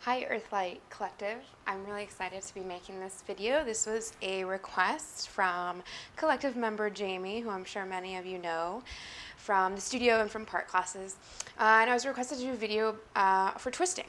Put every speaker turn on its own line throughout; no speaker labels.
Hi Earthlight Collective. I'm really excited to be making this video. This was a request from collective member Jamie, who I'm sure many of you know from the studio and from part classes. And I was requested to do a video for twisting.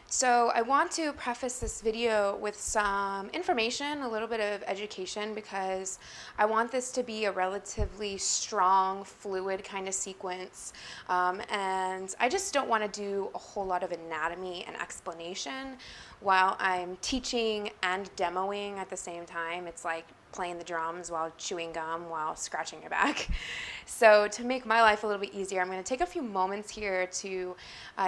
So I want to preface this video with some information, a little bit of education, because I want this to be a relatively strong, fluid kind of sequence. And I just don't want to do a whole lot of anatomy and explanation while I'm teaching and demoing at the same time. It's like playing the drums while chewing gum while scratching your back. So to make my life a little bit easier, I'm going to take a few moments here to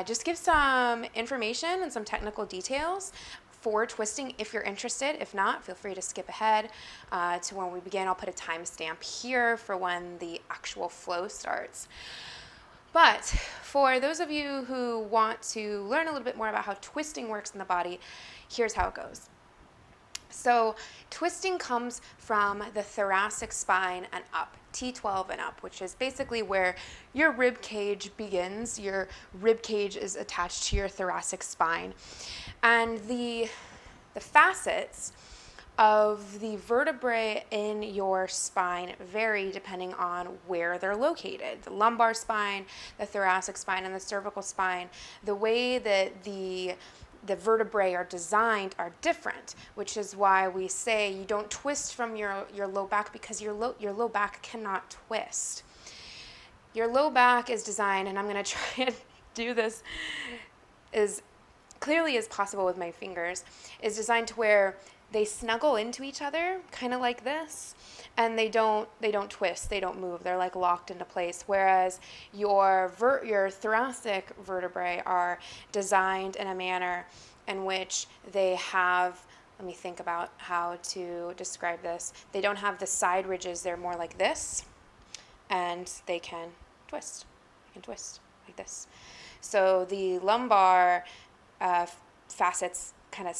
just give some information and some technical details for twisting if you're interested. If not, feel free to skip ahead to when we begin. I'll put a timestamp here for when the actual flow starts. But for those of you who want to learn a little bit more about how twisting works in the body, here's how it goes. So twisting comes from the thoracic spine and up, T12 and up, which is basically where your rib cage begins. Your rib cage is attached to your thoracic spine. And the facets of the vertebrae in your spine vary depending on where they're located. The lumbar spine, the thoracic spine, and the cervical spine, the way that the vertebrae are designed are different, which is why we say you don't twist from your low back, because your low back cannot twist. Your low back is designed, and I'm going to try and do this as clearly as possible with my fingers, is designed to where they snuggle into each other, kind of like this, and they don't twist, they don't move. They're like locked into place. Whereas your thoracic vertebrae are designed in a manner in which they have, let me think about how to describe this. They don't have the side ridges. They're more like this, and they can twist. They can twist like this. So the lumbar facets kind of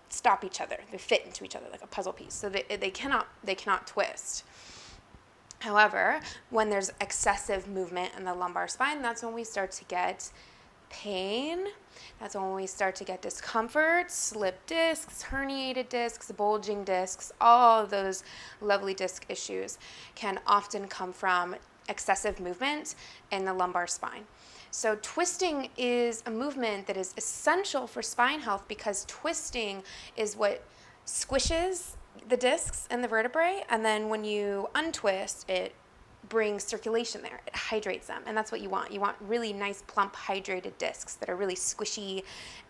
stop each other. They fit into each other like a puzzle piece. So they cannot twist. However, when there's excessive movement in the lumbar spine, that's when we start to get pain. That's when we start to get discomfort, slip discs, herniated discs, bulging discs. All of those lovely disc issues can often come from excessive movement in the lumbar spine. So twisting is a movement that is essential for spine health, because twisting is what squishes the discs and the vertebrae, and then when you untwist, it brings circulation there. It hydrates them, and that's what you want. You want really nice, plump, hydrated discs that are really squishy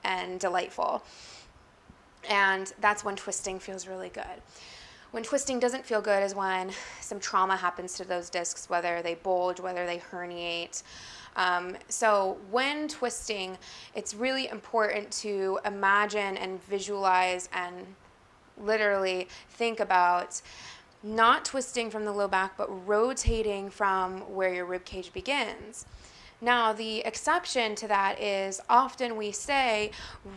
and delightful. And that's when twisting feels really good. When twisting doesn't feel good is when some trauma happens to those discs, whether they bulge, whether they herniate. So when twisting, it's really important to imagine and visualize and literally think about not twisting from the low back, but rotating from where your rib cage begins. Now, the exception to that is often we say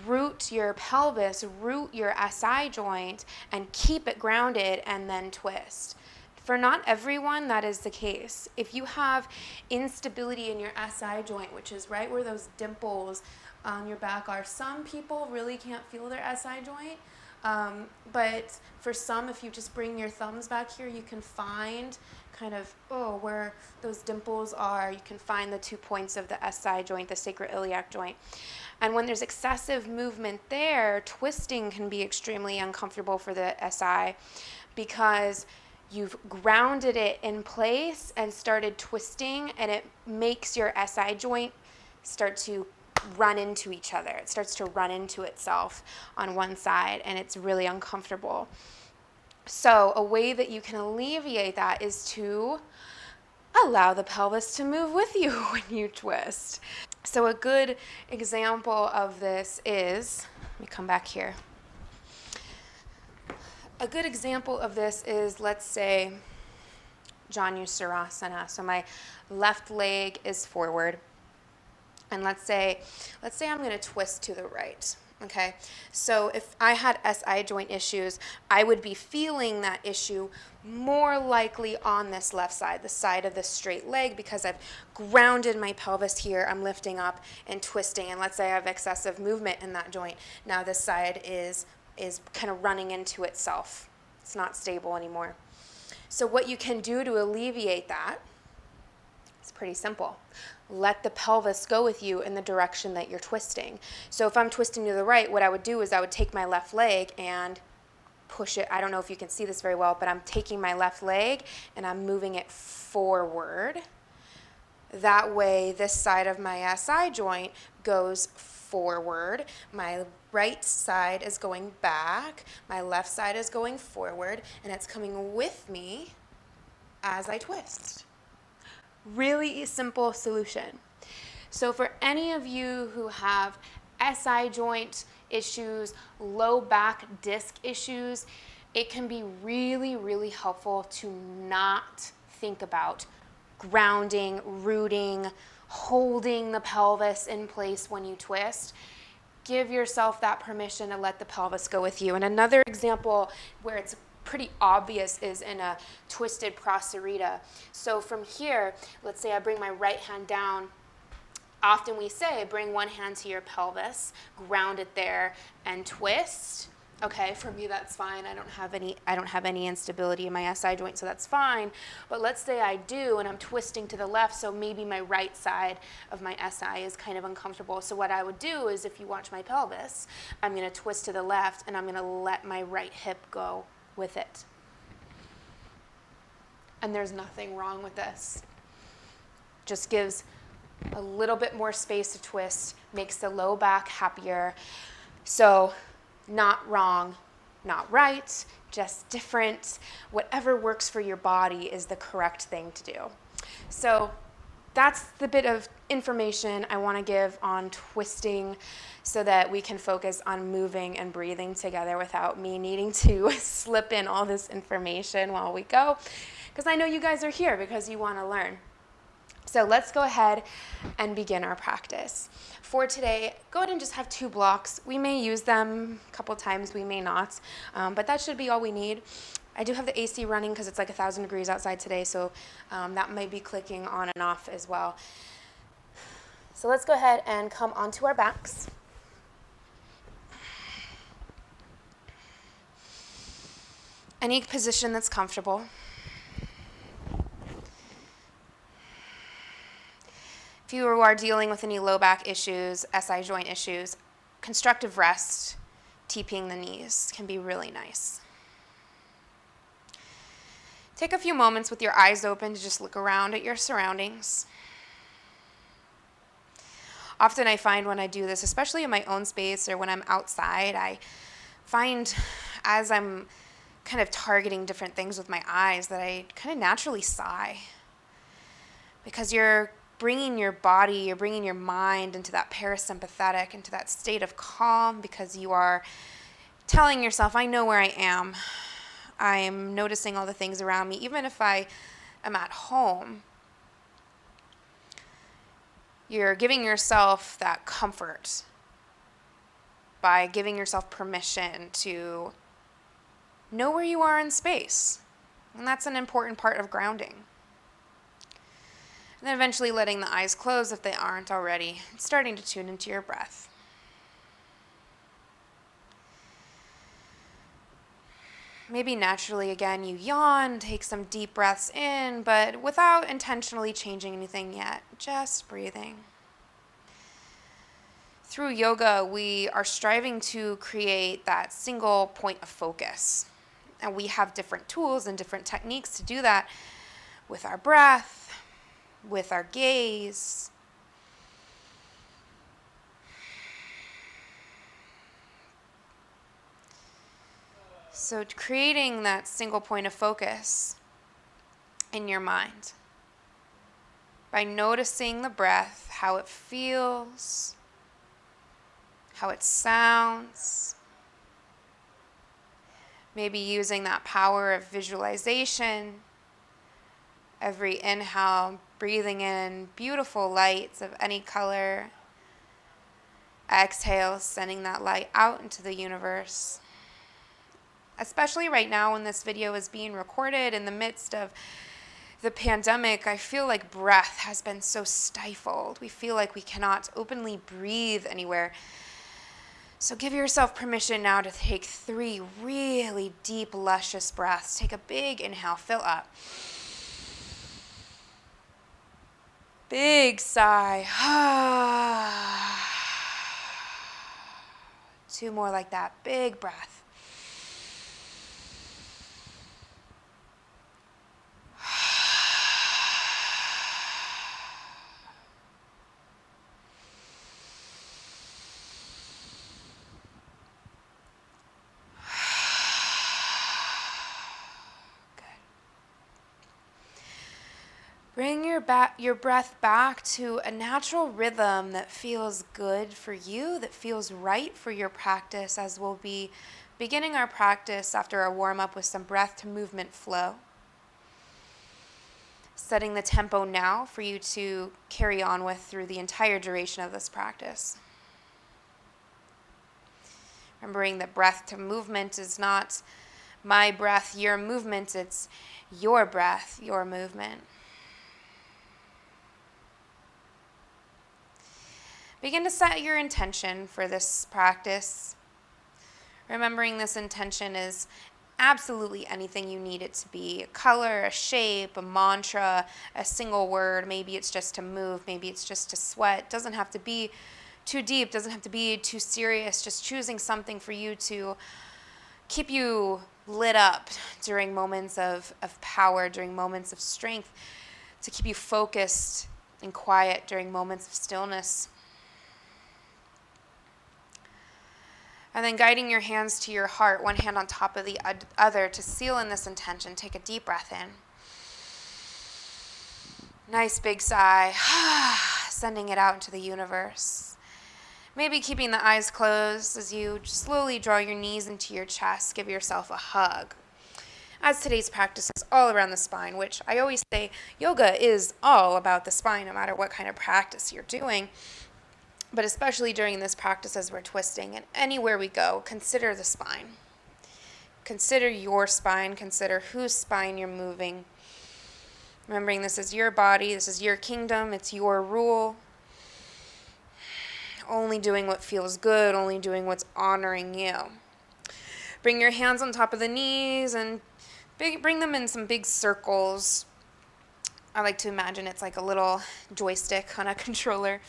root your pelvis, root your SI joint, and keep it grounded and then twist. For not everyone, that is the case. If you have instability in your SI joint, which is right where those dimples on your back are, some people really can't feel their SI joint. But for some, if you just bring your thumbs back here, you can find kind of, where those dimples are. You can find the 2 points of the SI joint, the sacroiliac joint. And when there's excessive movement there, twisting can be extremely uncomfortable for the SI, because you've grounded it in place and started twisting, and it makes your SI joint start to run into each other. It starts to run into itself on one side, and it's really uncomfortable. So a way that you can alleviate that is to allow the pelvis to move with you when you twist. So a good example of this is, let me come back here. A good example of this is, let's say, Janusarasana. So my left leg is forward. And let's say I'm going to twist to the right. Okay, so if I had SI joint issues, I would be feeling that issue more likely on this left side, the side of the straight leg, because I've grounded my pelvis here. I'm lifting up and twisting, and let's say I have excessive movement in that joint. Now this side is kind of running into itself. It's not stable anymore. So what you can do to alleviate that, it's pretty simple. Let the pelvis go with you in the direction that you're twisting. So if I'm twisting to the right, what I would do is I would take my left leg and push it. I don't know if you can see this very well, but I'm taking my left leg and I'm moving it forward. That way, this side of my SI joint goes forward. My right side is going back. My left side is going forward, and it's coming with me as I twist. Really simple solution. So for any of you who have SI joint issues, low back disc issues, it can be really, really helpful to not think about grounding, rooting, holding the pelvis in place when you twist. Give yourself that permission to let the pelvis go with you. And another example where it's pretty obvious is in a twisted proserita. So from here, let's say I bring my right hand down. Often we say bring one hand to your pelvis, ground it there, and twist. Okay, for me that's fine. I don't have any instability in my SI joint, so that's fine. But let's say I do, and I'm twisting to the left, so maybe my right side of my SI is kind of uncomfortable. So what I would do is, if you watch my pelvis, I'm going to twist to the left, and I'm going to let my right hip go with it. And there's nothing wrong with this. Just gives a little bit more space to twist, makes the low back happier. So not wrong, not right, just different. Whatever works for your body is the correct thing to do. So that's the bit of information I want to give on twisting so that we can focus on moving and breathing together without me needing to slip in all this information while we go, because I know you guys are here because you want to learn. So let's go ahead and begin our practice. For today, go ahead and just have 2 blocks. We may use them a couple times, we may not, but that should be all we need. I do have the AC running because it's like 1,000 degrees outside today, so that may be clicking on and off as well. So let's go ahead and come onto our backs. Any position that's comfortable. If you are dealing with any low back issues, SI joint issues, constructive rest, TPing the knees can be really nice. Take a few moments with your eyes open to just look around at your surroundings. Often I find when I do this, especially in my own space or when I'm outside, I find as I'm kind of targeting different things with my eyes that I kind of naturally sigh, because you're bringing your body, you're bringing your mind into that parasympathetic, into that state of calm, because you are telling yourself, I know where I am. I'm noticing all the things around me. Even if I am at home, you're giving yourself that comfort by giving yourself permission to know where you are in space. And that's an important part of grounding. And then eventually letting the eyes close if they aren't already, starting to tune into your breath. Maybe naturally, again, you yawn, take some deep breaths in, but without intentionally changing anything yet, just breathing. Through yoga, we are striving to create that single point of focus. And we have different tools and different techniques to do that with our breath, with our gaze. So creating that single point of focus in your mind by noticing the breath, how it feels, how it sounds. Maybe using that power of visualization. Every inhale, breathing in beautiful lights of any color. Exhale, sending that light out into the universe. Especially right now when this video is being recorded in the midst of the pandemic, I feel like breath has been so stifled. We feel like we cannot openly breathe anywhere. So give yourself permission now to take 3 really deep, luscious breaths. Take a big inhale, fill up. Big sigh. 2 more like that. Big breath. Bring your breath back to a natural rhythm that feels good for you, that feels right for your practice, as we'll be beginning our practice after a warm-up with some breath to movement flow. Setting the tempo now for you to carry on with through the entire duration of this practice. Remembering that breath to movement is not my breath, your movement, it's your breath, your movement. Begin to set your intention for this practice. Remembering this intention is absolutely anything you need it to be. A color, a shape, a mantra, a single word. Maybe it's just to move. Maybe it's just to sweat. It doesn't have to be too deep. Doesn't have to be too serious. Just choosing something for you to keep you lit up during moments of power, during moments of strength, to keep you focused and quiet during moments of stillness. And then guiding your hands to your heart, one hand on top of the other to seal in this intention. Take a deep breath in. Nice big sigh, sending it out into the universe. Maybe keeping the eyes closed as you slowly draw your knees into your chest. Give yourself a hug. As today's practice is all around the spine, which I always say yoga is all about the spine, no matter what kind of practice you're doing. But especially during this practice as we're twisting and anywhere we go, consider the spine. Consider your spine. Consider whose spine you're moving. Remembering this is your body. This is your kingdom. It's your rule. Only doing what feels good. Only doing what's honoring you. Bring your hands on top of the knees and bring them in some big circles. I like to imagine it's like a little joystick on a controller.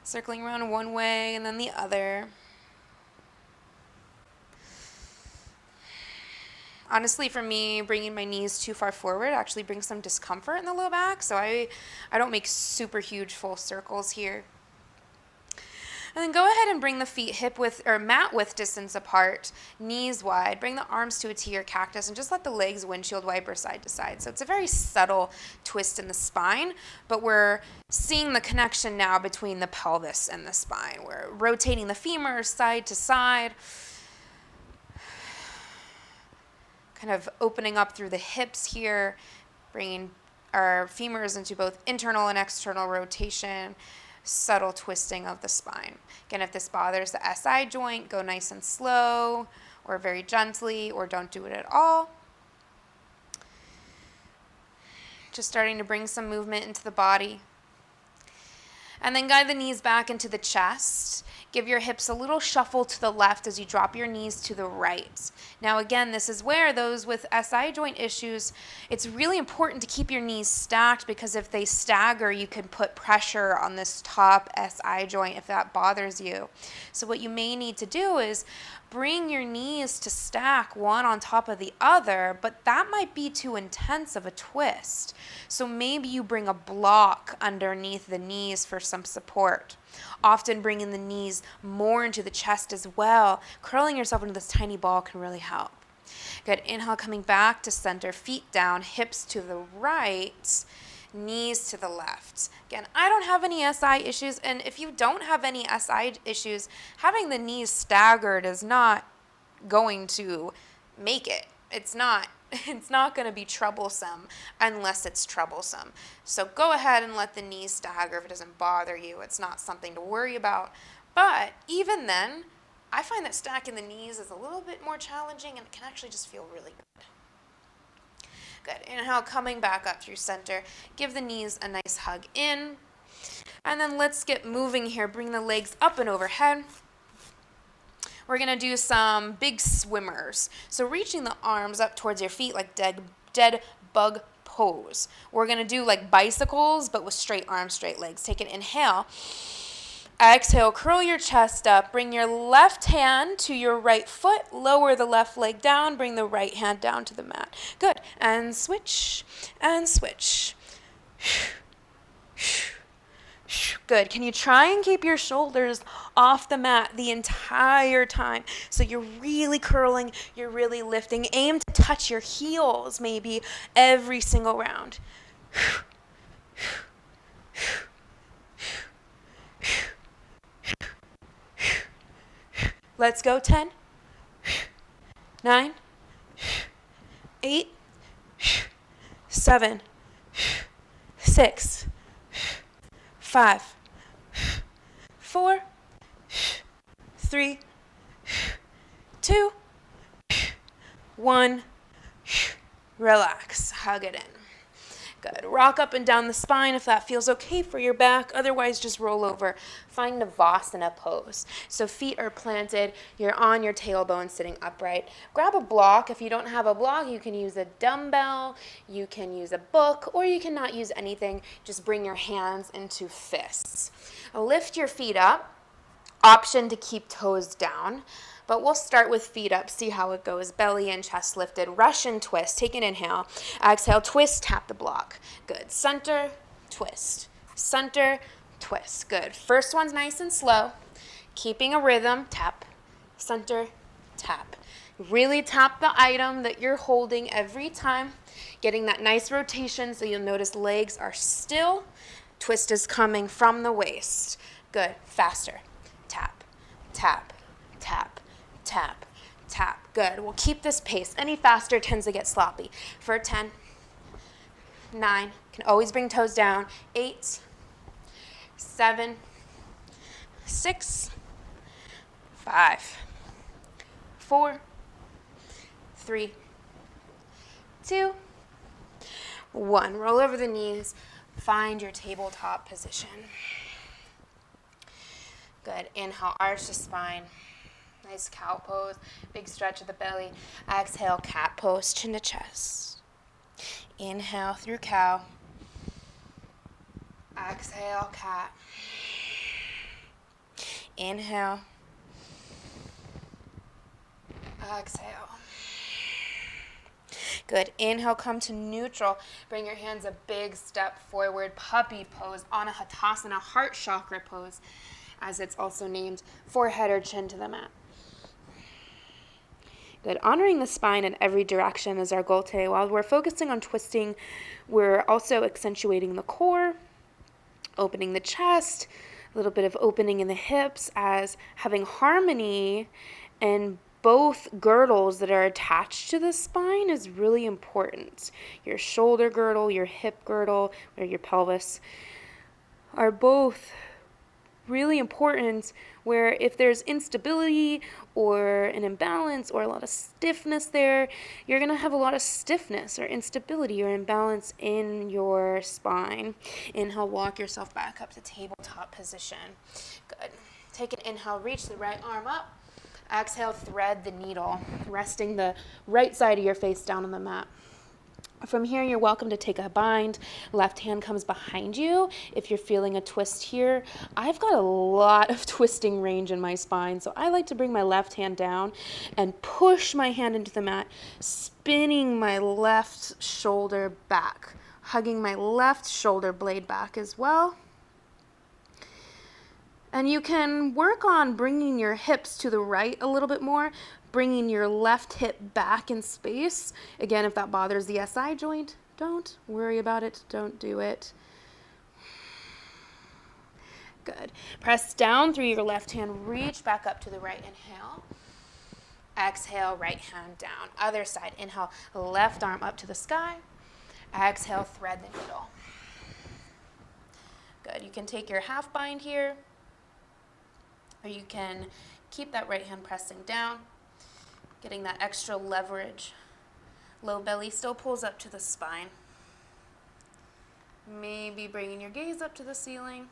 Circling around one way and then the other. Honestly, for me, bringing my knees too far forward actually brings some discomfort in the low back, so I don't make super huge full circles here. And then go ahead and bring the feet mat width distance apart, knees wide. Bring the arms to a T or cactus and just let the legs windshield wiper side to side. So it's a very subtle twist in the spine, but we're seeing the connection now between the pelvis and the spine. We're rotating the femurs side to side, kind of opening up through the hips here, bringing our femurs into both internal and external rotation. Subtle twisting of the spine. Again, if this bothers the SI joint, go nice and slow or very gently, or don't do it at all. Just starting to bring some movement into the body. And then guide the knees back into the chest. Give your hips a little shuffle to the left as you drop your knees to the right. Now again, this is where those with SI joint issues, it's really important to keep your knees stacked, because if they stagger, you can put pressure on this top SI joint if that bothers you. So what you may need to do is bring your knees to stack one on top of the other, but that might be too intense of a twist. So maybe you bring a block underneath the knees for some support. Often bringing the knees more into the chest as well. Curling yourself into this tiny ball can really help. Good. Inhale, coming back to center, feet down, hips to the right, knees to the left. Again, I don't have any SI issues, and if you don't have any SI issues, having the knees staggered is not going to make it. It's not going to be troublesome unless it's troublesome. So go ahead and let the knees stagger if it doesn't bother you. It's not something to worry about, But even then, I find that stacking the knees is a little bit more challenging and it can actually just feel really good. Good. Inhale, coming back up through center. Give the knees a nice hug in. And then let's get moving here. Bring the legs up and overhead. We're going to do some big swimmers. So reaching the arms up towards your feet like dead bug pose. We're going to do like bicycles, but with straight arms, straight legs. Take an inhale. Exhale, curl your chest up. Bring your left hand to your right foot. Lower the left leg down. Bring the right hand down to the mat. Good. And switch, and switch. Good. Can you try and keep your shoulders off the mat the entire time? So you're really curling, you're really lifting. Aim to touch your heels maybe every single round. Let's go. 10, 9, 8, 7, 6, 5, 4, 3, 2, 1. Relax. Hug it in. Good. Rock up and down the spine if that feels okay for your back. Otherwise, just roll over. Find Navasana pose. So feet are planted. You're on your tailbone sitting upright. Grab a block. If you don't have a block, you can use a dumbbell. You can use a book, or you can not use anything. Just bring your hands into fists. Lift your feet up. Option to keep toes down. But we'll start with feet up, see how it goes. Belly and chest lifted. Russian twist. Take an inhale. Exhale, twist, tap the block. Good. Center, twist. Center, twist. Good. First one's nice and slow. Keeping a rhythm. Tap, center, tap. Really tap the item that you're holding every time. Getting that nice rotation so you'll notice legs are still. Twist is coming from the waist. Good. Faster. Tap, tap, tap. Tap, tap. Good. We'll keep this pace. Any faster tends to get sloppy. For 10, 9, can always bring toes down. 8, 7, 6, 5, 4, 3, 2, 1. Roll over the knees. Find your tabletop position. Good. Inhale, arch the spine. Nice cow pose, big stretch of the belly. Exhale, cat pose, chin to chest. Inhale through cow. Exhale, cat. Inhale. Exhale. Good. Inhale, come to neutral. Bring your hands a big step forward. Puppy pose, Anahatasana, heart chakra pose, as it's also named. Forehead or chin to the mat. Good. Honoring the spine in every direction is our goal today. While we're focusing on twisting, we're also accentuating the core, opening the chest, a little bit of opening in the hips, as having harmony in both girdles that are attached to the spine is really important. Your shoulder girdle, your hip girdle, or your pelvis are both really important, where if there's instability or an imbalance or a lot of stiffness there, you're going to have a lot of stiffness or instability or imbalance in your spine. Inhale, walk yourself back up to tabletop position. Good. Take an inhale, reach the right arm up. Exhale, thread the needle, resting the right side of your face down on the mat. From here, you're welcome to take a bind. Left hand comes behind you if you're feeling a twist here. I've got a lot of twisting range in my spine, so I like to bring my left hand down and push my hand into the mat, spinning my left shoulder back, hugging my left shoulder blade back as well. And you can work on bringing your hips to the right a little bit more, bringing your left hip back in space. Again, if that bothers the SI joint, don't worry about it. Don't do it. Good. Press down through your left hand. Reach back up to the right. Inhale. Exhale, right hand down. Other side. Inhale, left arm up to the sky. Exhale, thread the needle. Good. You can take your half bind here.
Or you can keep that right hand pressing down, getting that extra leverage. Low belly still pulls up to the spine. Maybe bringing your gaze up to the ceiling.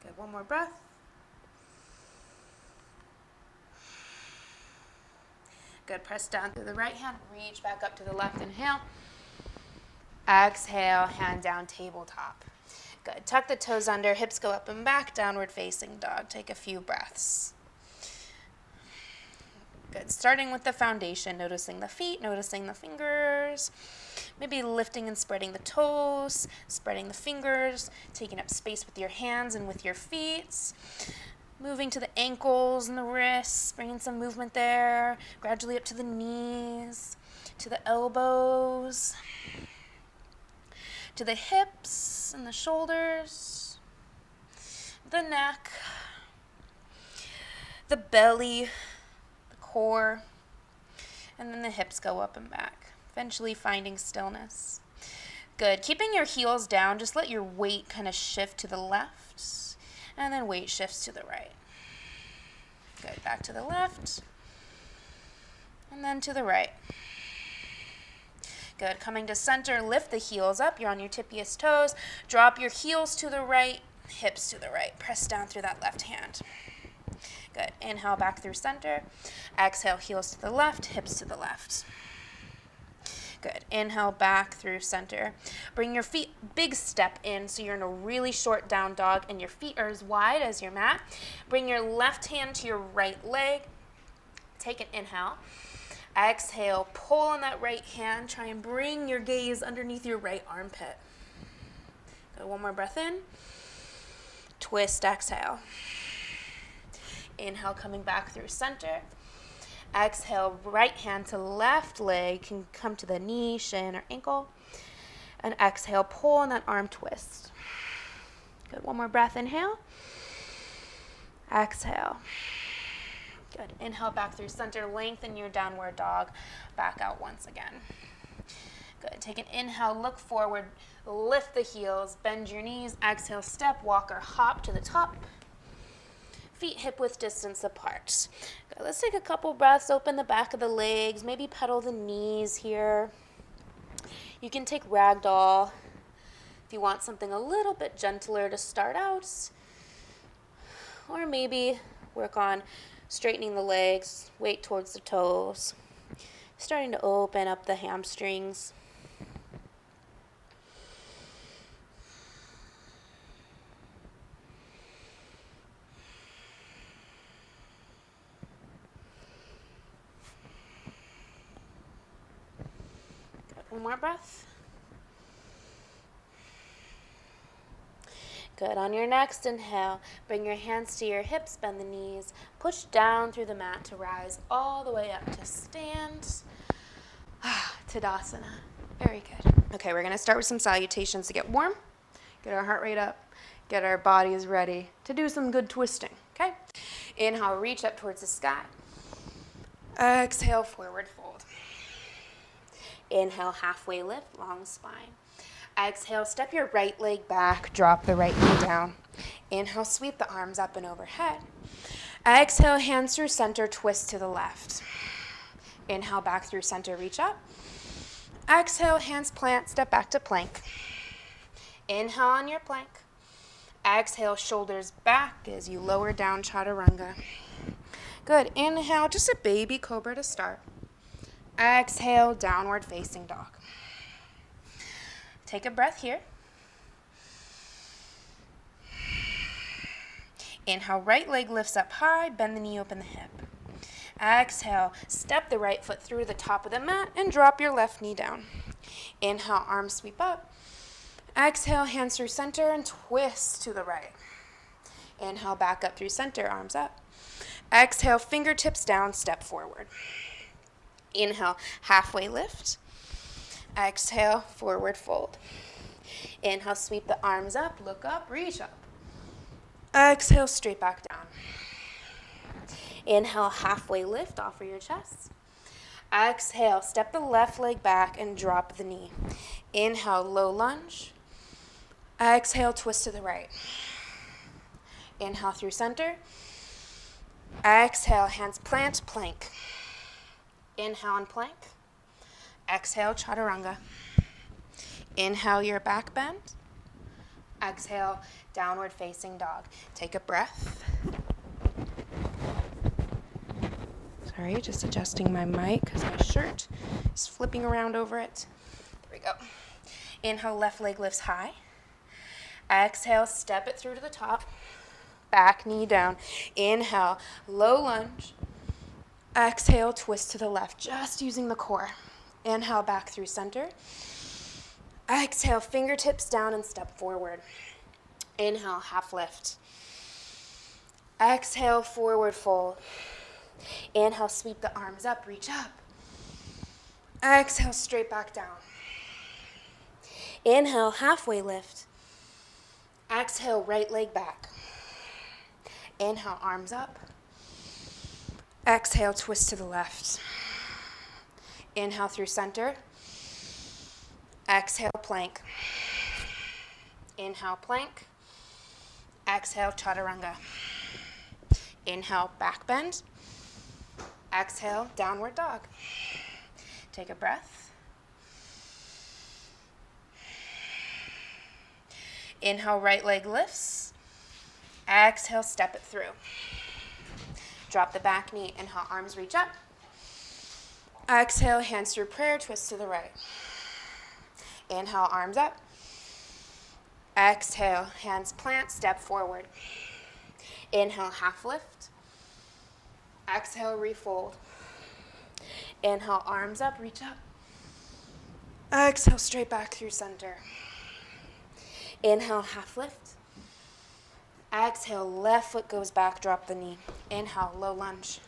Good, one more breath. Good, press down through the right hand, reach back up to the left, inhale. Exhale, hand down, tabletop. Good, tuck the toes under, hips go up and back, downward facing dog. Take a few breaths. Good, starting with the foundation, noticing the feet, noticing the fingers, maybe lifting and spreading the toes, spreading the fingers, taking up space with your hands and with your feet. Moving to the ankles and the wrists, bringing some movement there, gradually up to the knees, to the elbows, to the hips and the shoulders, the neck, the belly, the core, and then the hips go up and back, eventually finding stillness. Good. Keeping your heels down, just let your weight kind of shift to the left. And then weight shifts to the right. Good, back to the left. And then to the right. Good, coming to center, lift the heels up. You're on your tippiest toes. Drop your heels to the right, hips to the right. Press down through that left hand. Good, inhale back through center. Exhale, heels to the left, hips to the left. Good. Inhale back through center. Bring your feet, big step in, so you're in a really short down dog and your feet are as wide as your mat. Bring your left hand to your right leg. Take an inhale. Exhale, pull on that right hand. Try and bring your gaze underneath your right armpit. Good. One more breath in. Twist, exhale. Inhale, coming back through center. Exhale, right hand to left leg, can come to the knee, shin, or ankle. And exhale, pull on that arm twist. Good, one more breath, inhale. Exhale. Good, inhale back through center, lengthen your downward dog, back out once again. Good, take an inhale, look forward, lift the heels, bend your knees, exhale, step, walk, or hop to the top. Feet hip-width distance apart. Good. Let's take a couple breaths, open the back of the legs, maybe pedal the knees here. You can take ragdoll if you want something a little bit gentler to start out. Or maybe work on straightening the legs, weight towards the toes, starting to open up the hamstrings. One more breath. Good. On your next inhale, bring your hands to your hips, bend the knees, push down through the mat to rise all the way up to stand. Tadasana. Very good. Okay, we're going to start with some salutations to get warm, get our heart rate up, get our bodies ready to do some good twisting, okay? Inhale, reach up towards the sky. Exhale, forward fold. Inhale, halfway lift, long spine. Exhale, step your right leg back, drop the right knee down. Inhale, sweep the arms up and overhead. Exhale, hands through center, twist to the left. Inhale, back through center, reach up. Exhale, hands plant, step back to plank. Inhale on your plank. Exhale, shoulders back as you lower down, chaturanga. Good. Inhale, just a baby cobra to start. Exhale, downward facing dog. Take a breath here. Inhale, right leg lifts up high, bend the knee, open the hip. Exhale, step the right foot through the top of the mat and drop your left knee down. Inhale, arms sweep up. Exhale, hands through center and twist to the right. Inhale, back up through center, arms up. Exhale, fingertips down, step forward. Inhale, halfway lift. Exhale, forward fold. Inhale, sweep the arms up, look up, reach up. Exhale, straight back down. Inhale, halfway lift, offer your chest. Exhale, step the left leg back and drop the knee. Inhale, low lunge.
Exhale, twist to the right. Inhale through center. Exhale, hands plant, plank. Inhale and plank. Exhale, chaturanga. Inhale your back bend. Exhale, downward facing dog. Take a breath. Sorry, just adjusting my mic because my shirt is flipping around over it. There we go. Inhale, left leg lifts high. Exhale, step it through to the top. Back knee down. Inhale, low lunge. Exhale, twist to the left, just using the core. Inhale, back through center. Exhale, fingertips down and step forward. Inhale, half lift. Exhale, forward fold. Inhale, sweep the arms up, reach up. Exhale, straight back down. Inhale, halfway lift. Exhale, right leg back. Inhale, arms up. Exhale, twist to the left. Inhale through center. Exhale, plank. Inhale, plank. Exhale, chaturanga. Inhale, back bend. Exhale, downward dog. Take a breath. Inhale, right leg lifts. Exhale, step it through. Drop the back knee. Inhale, arms reach up. Exhale, hands through prayer, twist to the right. Inhale, arms up. Exhale, hands plant, step forward. Inhale, half lift. Exhale, refold. Inhale, arms up, reach up. Exhale, straight back through center. Inhale, half lift. Exhale, left foot goes back, drop the knee. Inhale, low lunge.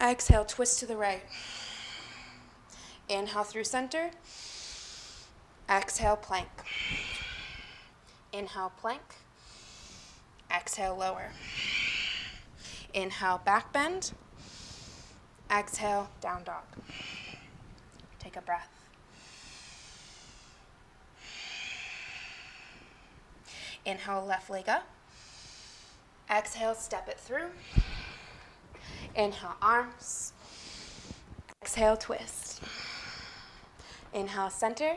Exhale, twist to the right. Inhale through center. Exhale, plank. Inhale, plank. Exhale, lower. Inhale, back bend. Exhale, down dog. Take a breath. Inhale, left leg up. Exhale, step it through. Inhale, arms. Exhale, twist. Inhale, center.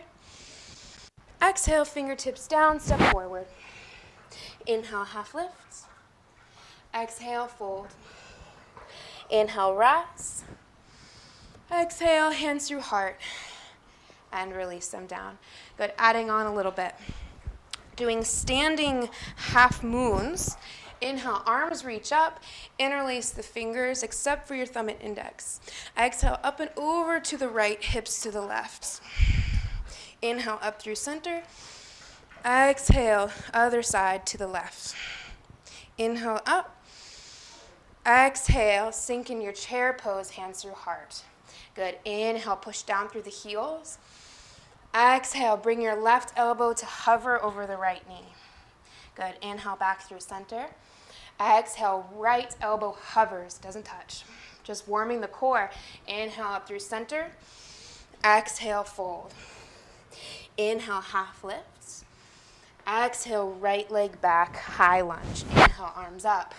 Exhale, fingertips down, step forward. Inhale, half lift. Exhale, fold. Inhale, rise. Exhale, hands through heart. And release them down. Good, adding on a little bit. Doing standing half moons. Inhale, arms reach up, interlace the fingers except for your thumb and index. Exhale, up and over to the right, hips to the left. Inhale, up through center. Exhale, other side to the left. Inhale, up. Exhale, sink in your chair pose, hands through heart. Good, inhale, push down through the heels. Exhale, bring your left elbow to hover over the right knee. Good, inhale, back through center. Exhale, right elbow hovers, doesn't touch. Just warming the core. Inhale, up through center. Exhale, fold. Inhale, half lifts. Exhale, right leg back, high lunge. Inhale, arms up.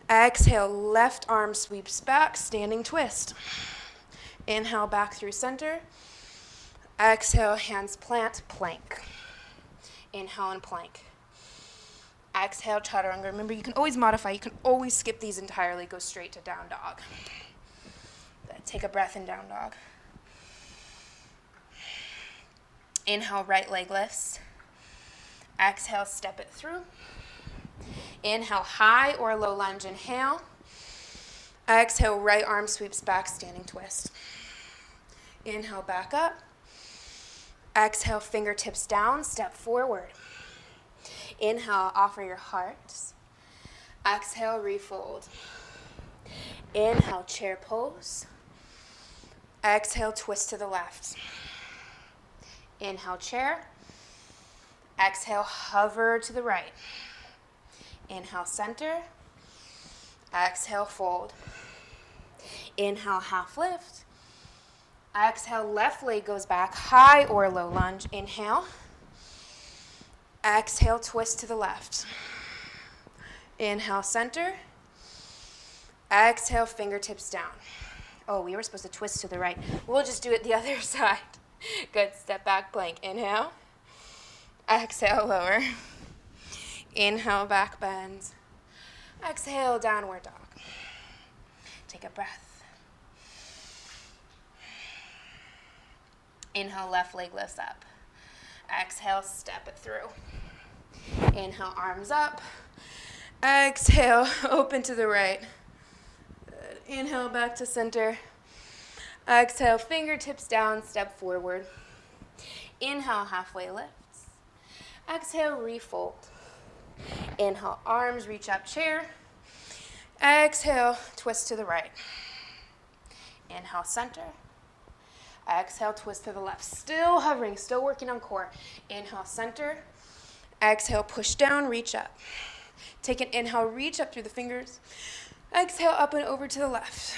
Exhale, left arm sweeps back, standing twist. Inhale, back through center. Exhale, hands plant, plank. Inhale and plank. Exhale, chaturanga. Remember, you can always modify. You can always skip these entirely. Go straight to down dog. Take a breath in down dog. Inhale, right leg lifts. Exhale, step it through. Inhale, high or low lunge. Inhale. Exhale, right arm sweeps back, standing twist. Inhale, back up. Exhale, fingertips down, step forward. Inhale, offer your heart. Exhale, refold. Inhale, chair pose. Exhale, twist to the left. Inhale, chair. Exhale, hover to the right. Inhale, center. Exhale, fold. Inhale, half lift. Exhale, left leg goes back, high or low lunge. Inhale. Exhale, twist to the left. Inhale, center. Exhale, fingertips down. Oh, we were supposed to twist to the right. We'll just do it the other side. Good, step back plank. Inhale. Exhale, lower. Inhale, back bend. Exhale, downward dog. Take a breath. Inhale, left leg lifts up. Exhale, step it through. Inhale, arms up. Exhale, open to the right. Good. Inhale, back to center. Exhale, fingertips down, step forward. Inhale, halfway lifts. Exhale, refold. Inhale, arms reach up, chair. Exhale, twist to the right. Inhale, center. Exhale, twist to the left. Still hovering, still working on core. Inhale, center. Exhale, push down, reach up. Take an inhale, reach up through the fingers. Exhale, up and over to the left.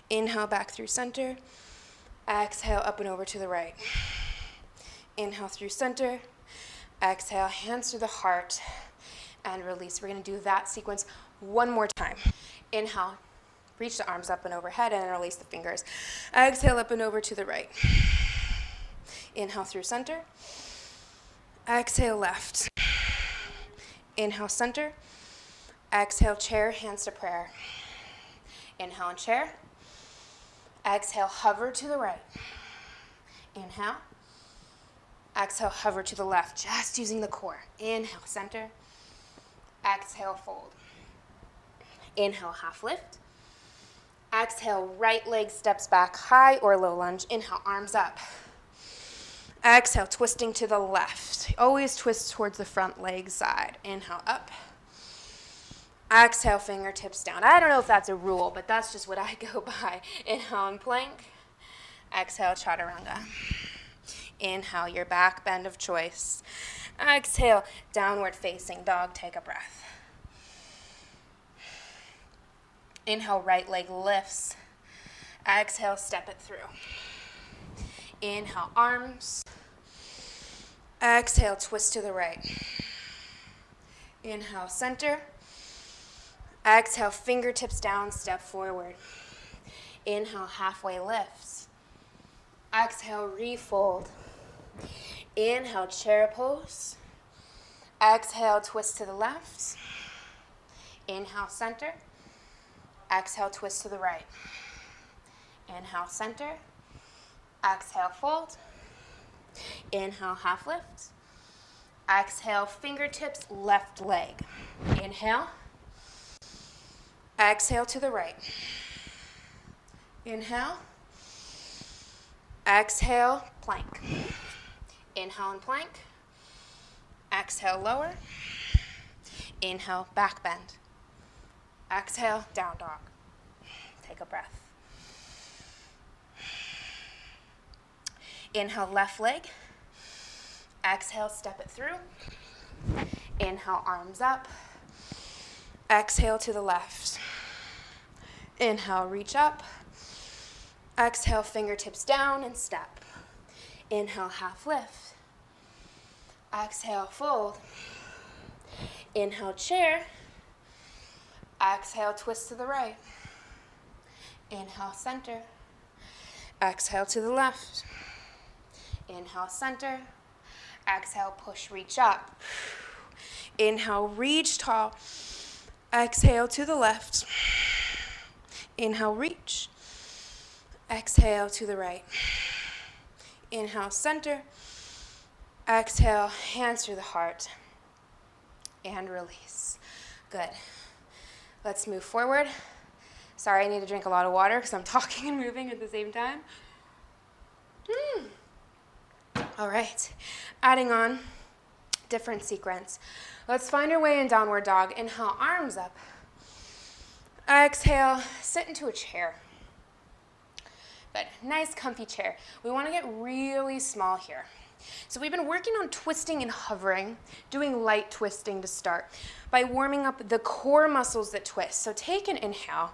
Inhale, back through center. Exhale, up and over to the right. Inhale through center. Exhale, hands to the heart, and release. We're going to do that sequence one more time. Inhale, reach the arms up and overhead, and then release the fingers. Exhale, up and over to the right. Inhale through center. Exhale, left. Inhale, center. Exhale, chair, hands to prayer. Inhale and chair. Exhale, hover to the right. Inhale. Exhale, hover to the left, just using the core. Inhale, center. Exhale, fold. Inhale, half lift. Exhale, right leg steps back, high or low lunge. Inhale, arms up. Exhale, twisting to the left. Always twist towards the front leg side. Inhale, up. Exhale, fingertips down. I don't know if that's a rule, but that's just what I go by. Inhale and plank. Exhale, chaturanga. Inhale, your back bend of choice. Exhale, downward facing dog. Take a breath. Inhale, right leg lifts. Exhale, step it through. Inhale, arms. Exhale, twist to the right. Inhale, center. Exhale, fingertips down, step forward. Inhale, halfway lifts. Exhale, refold. Inhale, chair pose. Exhale, twist to the left. Inhale, center. Exhale, twist to the right. Inhale, center. Exhale, fold. Inhale, half lift. Exhale, fingertips, left leg. Inhale. Exhale to the right. Inhale. Exhale, plank. Inhale and plank. Exhale, lower. Inhale, back bend. Exhale, down dog. Take a breath. Inhale, left leg. Exhale, step it through. Inhale, arms up. Exhale to the left. Inhale, reach up. Exhale, fingertips down and step. Inhale, half lift. Exhale, fold. Inhale, chair. Exhale, twist to the right. Inhale, center. Exhale to the left. Inhale, center. Exhale, push, reach up. Inhale, reach tall. Exhale to the left. Inhale, reach. Exhale to the right. Inhale, center. Exhale, hands through the heart. And release. Good. Let's move forward. Sorry, I need to drink a lot of water because I'm talking and moving at the same time. All right. Adding on, different sequence. Let's find our way in downward dog. Inhale, arms up. Exhale, sit into a chair. Good. Nice, comfy chair. We want to get really small here. So we've been working on twisting and hovering, doing light twisting to start by warming up the core muscles that twist. So take an inhale,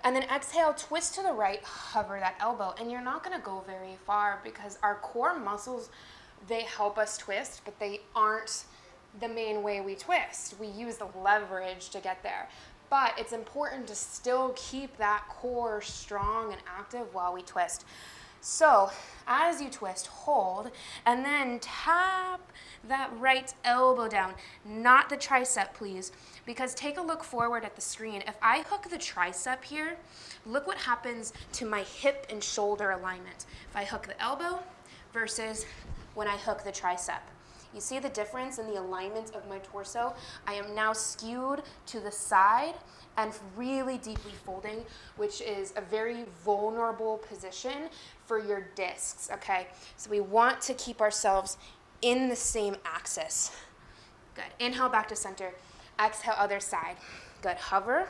and then exhale, twist to the right, hover that elbow. And you're not going to go very far because our core muscles they help us twist, but they aren't the main way we twist. We use the leverage to get there. But it's important to still keep that core strong and active while we twist. So as you twist, hold, and then tap that right elbow down, not the tricep, please, because take a look forward at the screen. If I hook the tricep here, look what happens to my hip and shoulder alignment. If I hook the elbow versus when I hook the tricep. You see the difference in the alignment of my torso? I am now skewed to the side and really deeply folding, which is a very vulnerable position for your discs, okay? So we want to keep ourselves in the same axis. Good. Inhale back to center. Exhale, other side. Good. Hover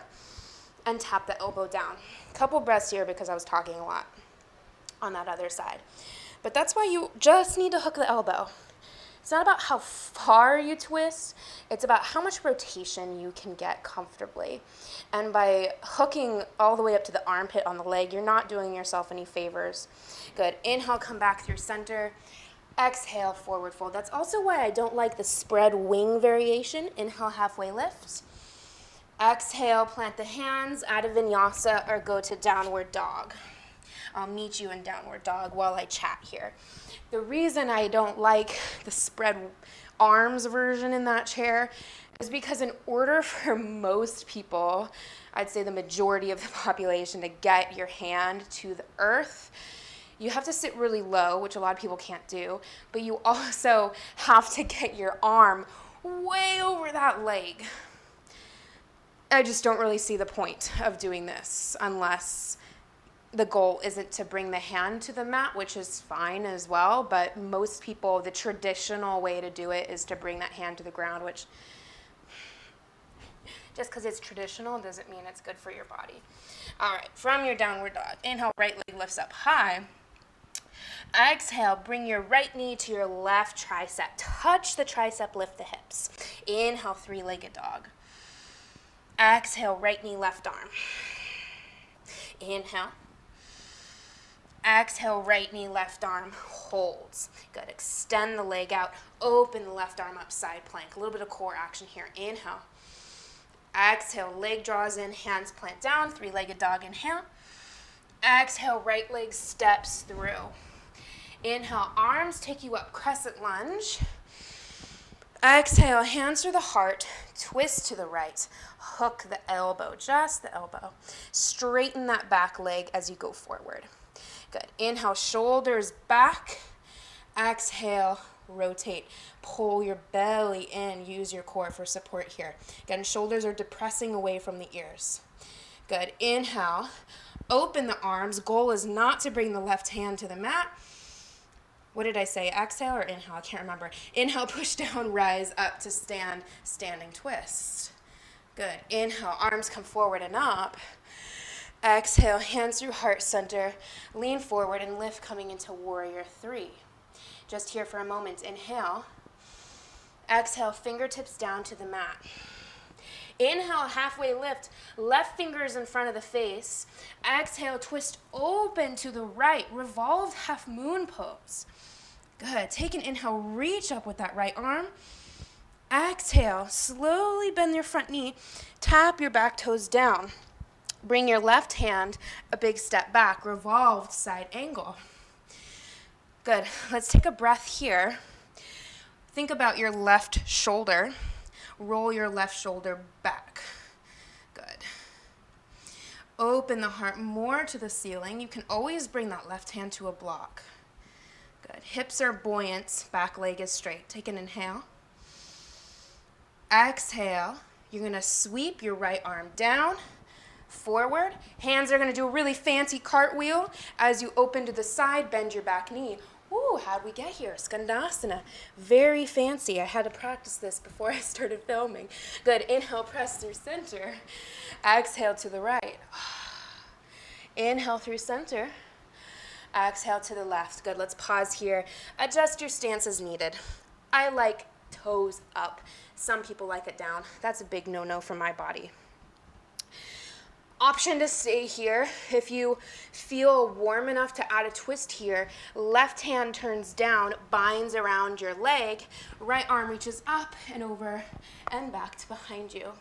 and tap the elbow down. Couple breaths here because I was talking a lot on that other side. But that's why you just need to hook the elbow. It's not about how far you twist, it's about how much rotation you can get comfortably. And by hooking all the way up to the armpit on the leg, you're not doing yourself any favors. Good. Inhale, come back through center. Exhale, forward fold. That's also why I don't like the spread wing variation. Inhale, halfway lift. Exhale, plant the hands, add a vinyasa, or go to downward dog. I'll meet you in downward dog while I chat here. The reason I don't like the spread arms version in that chair is because in order for most people, I'd say the majority of the population, to get your hand to the earth, you have to sit really low, which a lot of people can't do, but you also have to get your arm way over that leg. I just don't really see the point of doing this unless the goal isn't to bring the hand to the mat, which is fine as well, but most people, the traditional way to do it is to bring that hand to the ground, which just because it's traditional doesn't mean it's good for your body. All right, from your downward dog, inhale, right leg lifts up high. Exhale, bring your right knee to your left tricep. Touch the tricep, lift the hips. Inhale, three-legged dog. Exhale, right knee, left arm. Inhale. Exhale, right knee, left arm, holds. Good, extend the leg out, open the left arm up, side plank. A little bit of core action here. Inhale. Exhale, leg draws in, hands plant down, three-legged dog, inhale. Exhale, right leg steps through. Inhale, arms take you up, crescent lunge. Exhale, hands to the heart, twist to the right, hook the elbow, just the elbow. Straighten that back leg as you go forward. Good. Inhale, shoulders back. Exhale, rotate. Pull your belly in. Use your core for support here. Again, shoulders are depressing away from the ears. Good. Inhale, open the arms. Goal is not to bring the left hand to the mat. What did I say? Exhale or inhale? I can't remember. Inhale, push down, rise up to stand, standing twist. Good. Inhale, arms come forward and up. Exhale, hands through heart center, lean forward and lift coming into warrior three. Just here for a moment. Inhale. Exhale, fingertips down to the mat. Inhale, halfway lift, left fingers in front of the face. Exhale, twist open to the right, revolved half moon pose. Good. Take an inhale, reach up with that right arm. Exhale, slowly bend your front knee, tap your back toes down. Bring your left hand a big step back, revolved side angle. Good. Let's take a breath here. Think about your left shoulder. Roll your left shoulder back. Good. Open the heart more to the ceiling. You can always bring that left hand to a block. Good. Hips are buoyant, back leg is straight. Take an inhale. Exhale. You're going to sweep your right arm down, forward. Hands are going to do a really fancy cartwheel. As you open to the side, bend your back knee. Ooh, how'd we get here? Skandasana. Very fancy. I had to practice this before I started filming. Good. Inhale, press through center. Exhale to the right. Inhale through center. Exhale to the left. Good. Let's pause here. Adjust your stance as needed. I like toes up. Some people like it down. That's a big no-no for my body. Option to stay here. If you feel warm enough to add a twist here, left hand turns down, binds around your leg, right arm reaches up and over and back to behind you.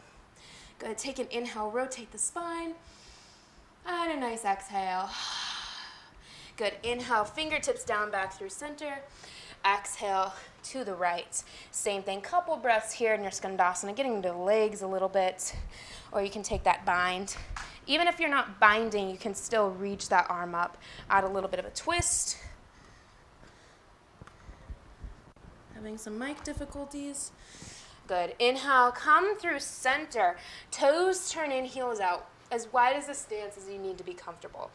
Good, take an inhale, rotate the spine, and a nice exhale. Good, inhale, fingertips down, back through center. Exhale to the right. Same thing, couple breaths here in your Skandasana, getting into the legs a little bit, or you can take that bind. Even if you're not binding, you can still reach that arm up, add a little bit of a twist. Having some mic difficulties. Good, inhale, come through center. Toes turn in, heels out. As wide as the stance as you need to be comfortable.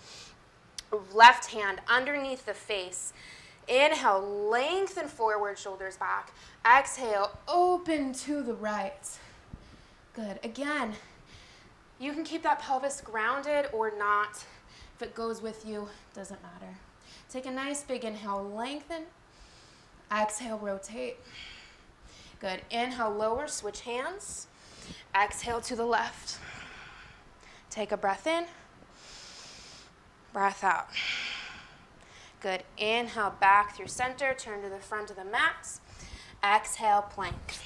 Left hand underneath the face. Inhale, lengthen forward, shoulders back. Exhale, open to the right. Good. Again, you can keep that pelvis grounded or not. If it goes with you, doesn't matter. Take a nice big inhale, lengthen. Exhale, rotate. Good. Inhale, lower, switch hands. Exhale to the left. Take a breath in. Breath out. Good. Inhale, back through center. Turn to the front of the mat. Exhale, plank.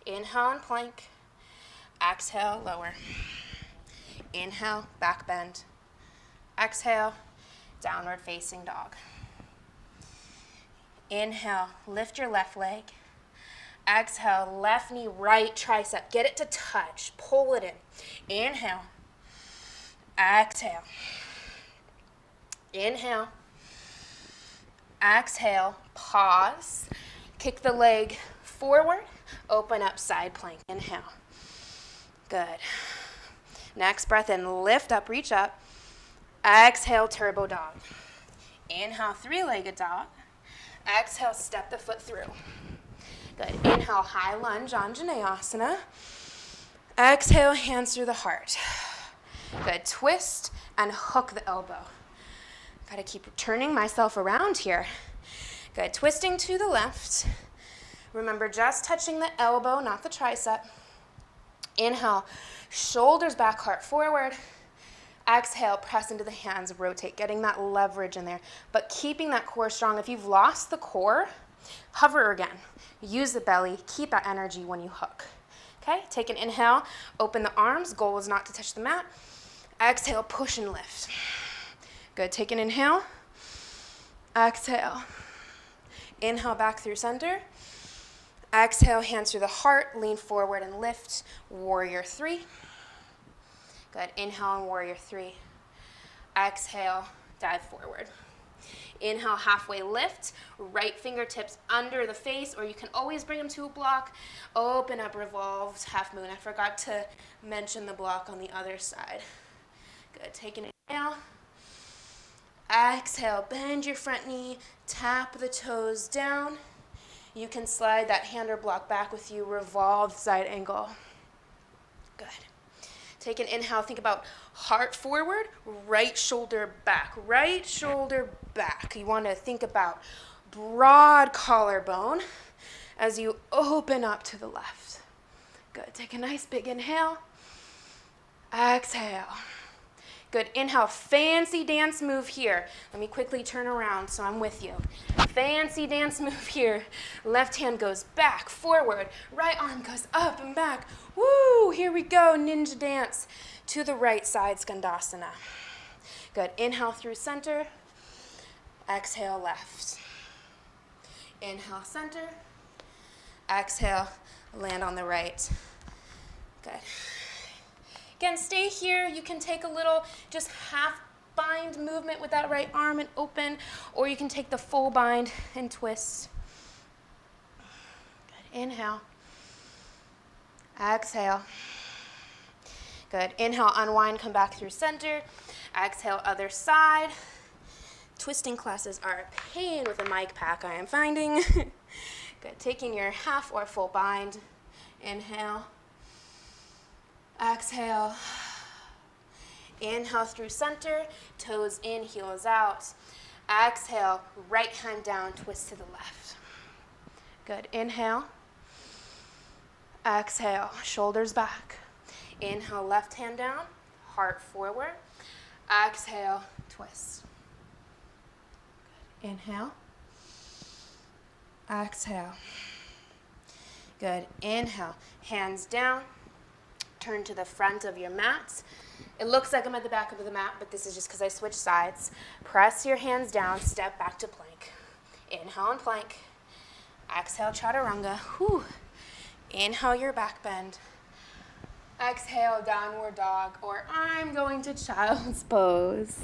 Inhale and plank. Exhale, lower. Inhale, back bend. Exhale, downward facing dog. Inhale, lift your left leg. Exhale, left knee, right tricep. Get it to touch. Pull it in. Inhale. Exhale. Inhale. Exhale, pause. Kick the leg forward. Open up side plank. Inhale. Good. Next breath in, lift up, reach up. Exhale, turbo dog. Inhale, three-legged dog. Exhale, step the foot through. Good. Inhale, high lunge, Anjaneyasana. Exhale, hands through the heart. Good. Twist and hook the elbow. Got to keep turning myself around here. Good. Twisting to the left. Remember, just touching the elbow, not the tricep. Inhale, shoulders back, heart forward. Exhale, press into the hands, rotate, getting that leverage in there, but keeping that core strong. If you've lost the core, hover again. Use the belly, keep that energy when you hook. Okay, take an inhale, open the arms. Goal is not to touch the mat. Exhale, push and lift. Good, take an inhale. Exhale. Inhale back through center. Exhale, hands through the heart, lean forward and lift. Warrior three. Good, inhale and warrior three. Exhale, dive forward. Inhale, halfway lift, right fingertips under the face, or you can always bring them to a block. Open up, revolved half moon. I forgot to mention the block on the other side. Good, take an inhale. Exhale, bend your front knee, tap the toes down. You can slide that hand or block back with you, revolved side angle. Good. Take an inhale, think about heart forward, right shoulder back, right shoulder back. You want to think about broad collarbone as you open up to the left. Good, take a nice big inhale. Exhale. Good, inhale, fancy dance move here. Let me quickly turn around so I'm with you. Fancy dance move here. Left hand goes back, forward. Right arm goes up and back. Woo, here we go, ninja dance to the right side, Skandasana. Good, inhale through center. Exhale, left. Inhale, center. Exhale, land on the right. Good. Again, stay here. You can take a little just half bind movement with that right arm and open, or you can take the full bind and twist. Good. Inhale. Exhale. Good. Inhale, unwind, come back through center. Exhale, other side. Twisting classes are a pain with a mic pack, I am finding. Good. Taking your half or full bind. Inhale. Exhale. Inhale through center, toes in, heels out. Exhale, right hand down, twist to the left. Good. Inhale. Exhale, shoulders back. Inhale, left hand down,
heart forward. Exhale, twist. Good. Inhale. Exhale. Good. Inhale. Hands down. Turn to the front of your mat. It looks like I'm at the back of the mat, but this is just because I switched sides. Press your hands down. Step back to plank. Inhale and plank. Exhale, chaturanga. Whew. Inhale your back bend. Exhale, downward dog, or I'm going to child's pose.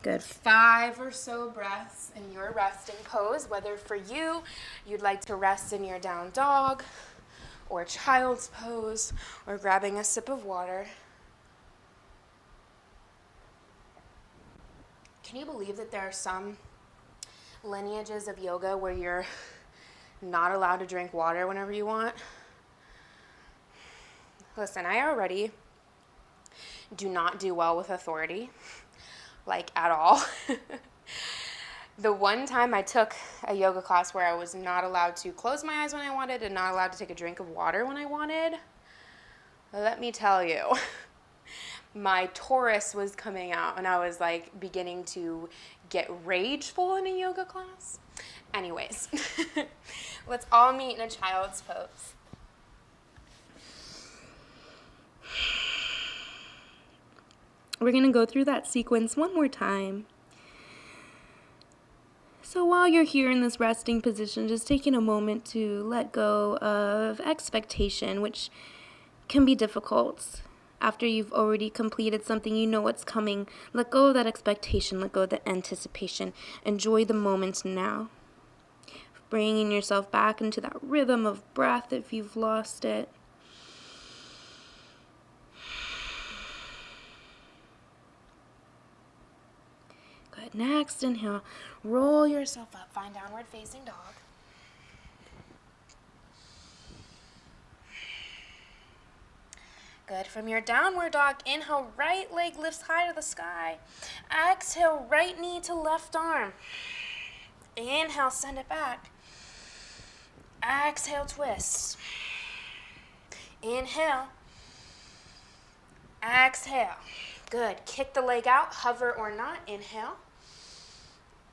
Good. 5 or so breaths in your resting pose, whether for you, you'd like to rest in your down dog, or child's pose, or grabbing a sip of water. Can you believe that there are some lineages of yoga where you're not allowed to drink water whenever you want? Listen, I already do not do well with authority, like at all. The one time I took a yoga class where I was not allowed to close my eyes when I wanted and not allowed to take a drink of water when I wanted, let me tell you, my Taurus was coming out and I was like beginning to get rageful in a yoga class. Anyways, let's all meet in a child's pose.
We're going to go through that sequence one more time. So while you're here in this resting position, just taking a moment to let go of expectation, which can be difficult. After you've already completed something, you know what's coming. Let go of that expectation, let go of the anticipation. Enjoy the moment now. Bringing yourself back into that rhythm of breath if you've lost it. Good. Next, inhale. Roll yourself up.
Find downward facing dog. Good. From your downward dog, inhale, right leg lifts high to the sky. Exhale, right knee to left arm. Inhale, send it back. Exhale, twist. Inhale. Exhale. Good. Kick the leg out, hover or not. Inhale.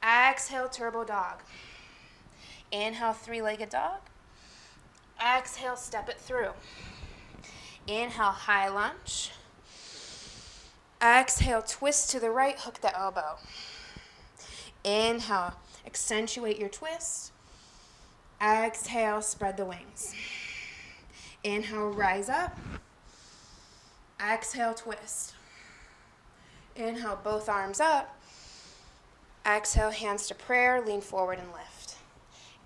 Exhale, turbo dog. Inhale, three-legged dog. Exhale, step it through. Inhale, high lunge. Exhale, twist to the right, hook the elbow. Inhale, accentuate your twist. Exhale, spread the wings. Inhale, rise up. Exhale, twist. Inhale, both arms up. Exhale, hands to prayer, lean forward and lift.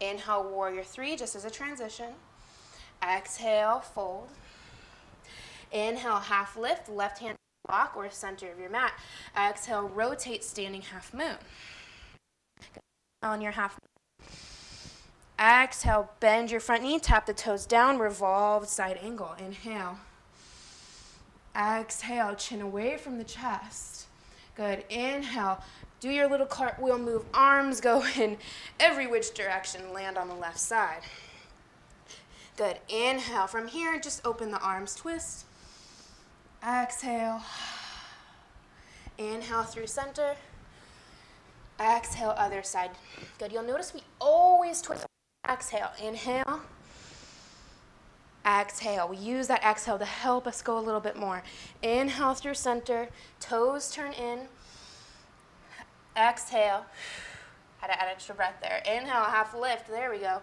Inhale, warrior 3, just as a transition. Exhale, fold. Inhale, half lift, left hand block or center of your mat. Exhale, rotate, standing half moon. On your half moon. Exhale, bend your front knee, tap the toes down, revolved side angle. Inhale. Exhale, chin away from the chest. Good. Inhale, do your little cartwheel move. Arms go in every which direction. Land on the left side. Good. Inhale. From here, just open the arms, twist. Exhale. Inhale through center. Exhale, other side. Good. You'll notice we always twist. Exhale. Inhale. Exhale. We use that exhale to help us go a little bit more. Inhale through center. Toes turn in. Exhale. Had to add extra breath there. Inhale, half lift. There we go.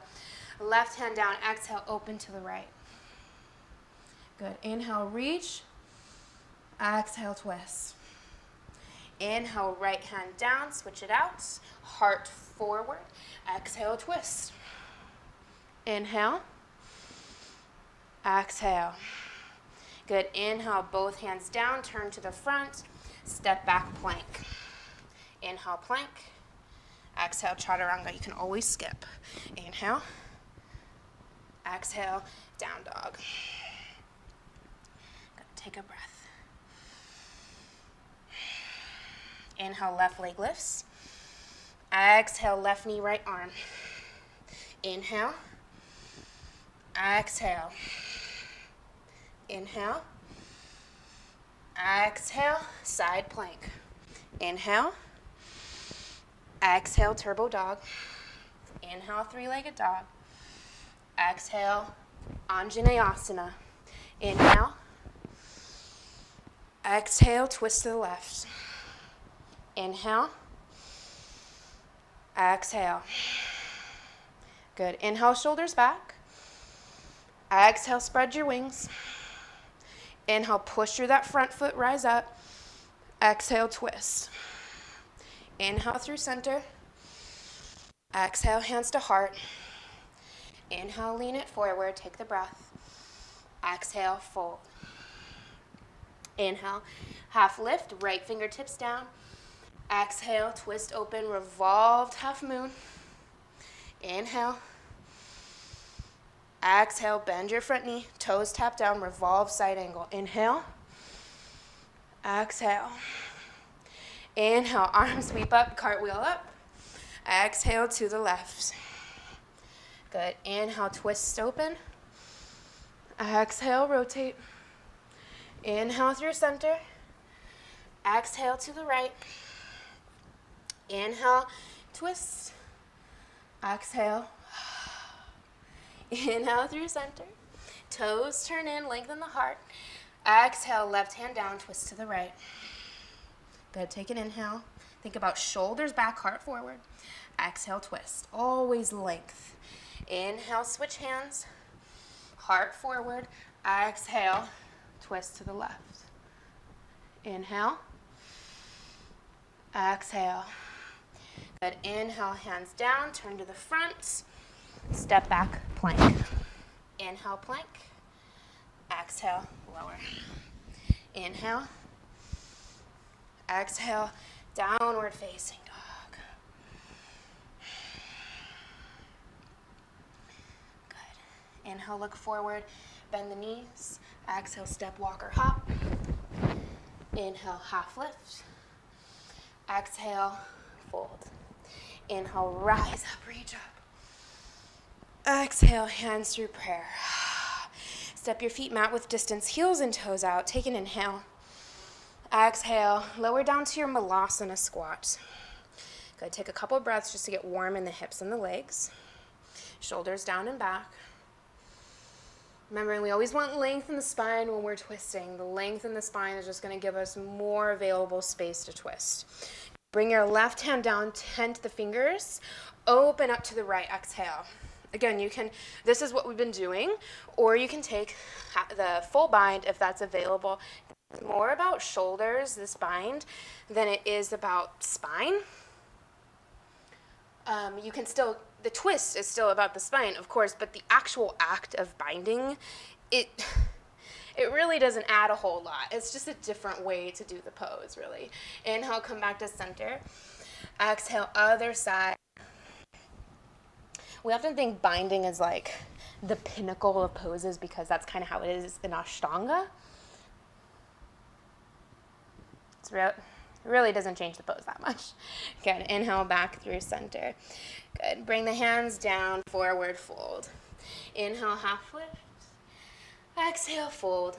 Left hand down. Exhale, open to the right. Good. Inhale, reach. Exhale, twist. Inhale, right hand down. Switch it out. Heart forward. Exhale, twist. Inhale. Exhale. Good. Inhale, both hands down. Turn to the front. Step back, plank. Inhale, plank. Exhale, chaturanga. You can always skip. Inhale. Exhale, down dog. Good. Take a breath. Inhale, left leg lifts. Exhale, left knee, right arm. Inhale. Exhale.
Inhale. Exhale, side plank. Inhale. Exhale, turbo dog. Inhale, three-legged dog. Exhale, Anjaneyasana. Inhale. Exhale, twist to the left. Inhale. Exhale. Good. Inhale, shoulders back. Exhale, spread your wings. Inhale, push through that front foot, rise up. Exhale, twist. Inhale through center. Exhale, hands to heart. Inhale, lean it forward, take the breath. Exhale, fold. Inhale, half lift, right fingertips down. Exhale, twist open, revolved half moon. Inhale. Exhale, bend your front knee, toes tap down, revolve side angle. Inhale. Exhale. Inhale, arms sweep up, cartwheel up. Exhale to the left. Good. Inhale, twist open. Exhale, rotate. Inhale through center. Exhale to the right. Inhale, twist. Exhale. Inhale through center. Toes turn in, lengthen the heart. Exhale, left hand down, twist to the right. Good. Take an inhale. Think about shoulders back, heart forward. Exhale, twist. Always length. Inhale, switch hands. Heart forward. Exhale, twist to the left. Inhale. Exhale. Good. Inhale, hands down, turn to the front. Step back, plank. Inhale, plank. Exhale, lower. Inhale. Exhale, downward facing dog. Good. Inhale, look forward, bend the knees. Exhale, step, walk, or hop. Inhale, half lift. Exhale, fold. Inhale, rise up, reach up. Exhale, hands through prayer. Step your feet mat width distance, heels and toes out. Take an inhale. Exhale, lower down to your malasana squat. Good. Take a couple of breaths just to get warm in the hips and the legs. Shoulders down and back. Remembering we always want length in the spine when we're twisting. The length in the spine is just going to give us more available space to twist. Bring your left hand down, tent the fingers, open up to the right, exhale. Again, you can, this is what we've been doing, or you can take the full bind if that's available. It's more about shoulders, this bind, than it is about spine. You can still, the twist is still about the spine, of course, but the actual act of binding, it really doesn't add a whole lot. It's just a different way to do the pose, really. Inhale, come back to center. Exhale, other side. We often think binding is like the pinnacle of poses because that's kind of how it is in Ashtanga. It really doesn't change the pose that much. Good. Inhale, back through center. Good. Bring the hands down, forward fold. Inhale, half lift. Exhale, fold.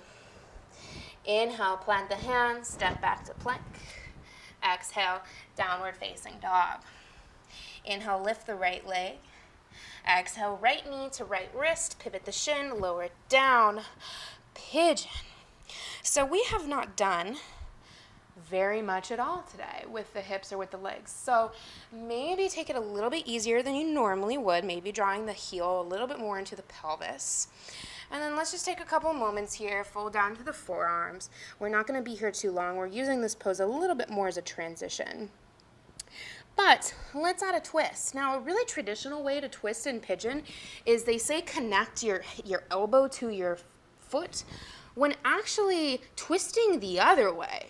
Inhale, plant the hands, step back to plank. Exhale, downward facing dog. Inhale, lift the right leg. Exhale, right knee to right wrist, pivot the shin, lower it down, pigeon. So we have not done very much at all today with the hips or with the legs. So maybe take it a little bit easier than you normally would, maybe drawing the heel a little bit more into the pelvis. And then let's just take a couple moments here, fold down to the forearms. We're not going to be here too long. We're using this pose a little bit more as a transition. But let's add a twist. Now, a really traditional way to twist in pigeon is they say connect your elbow to your foot, when actually twisting the other way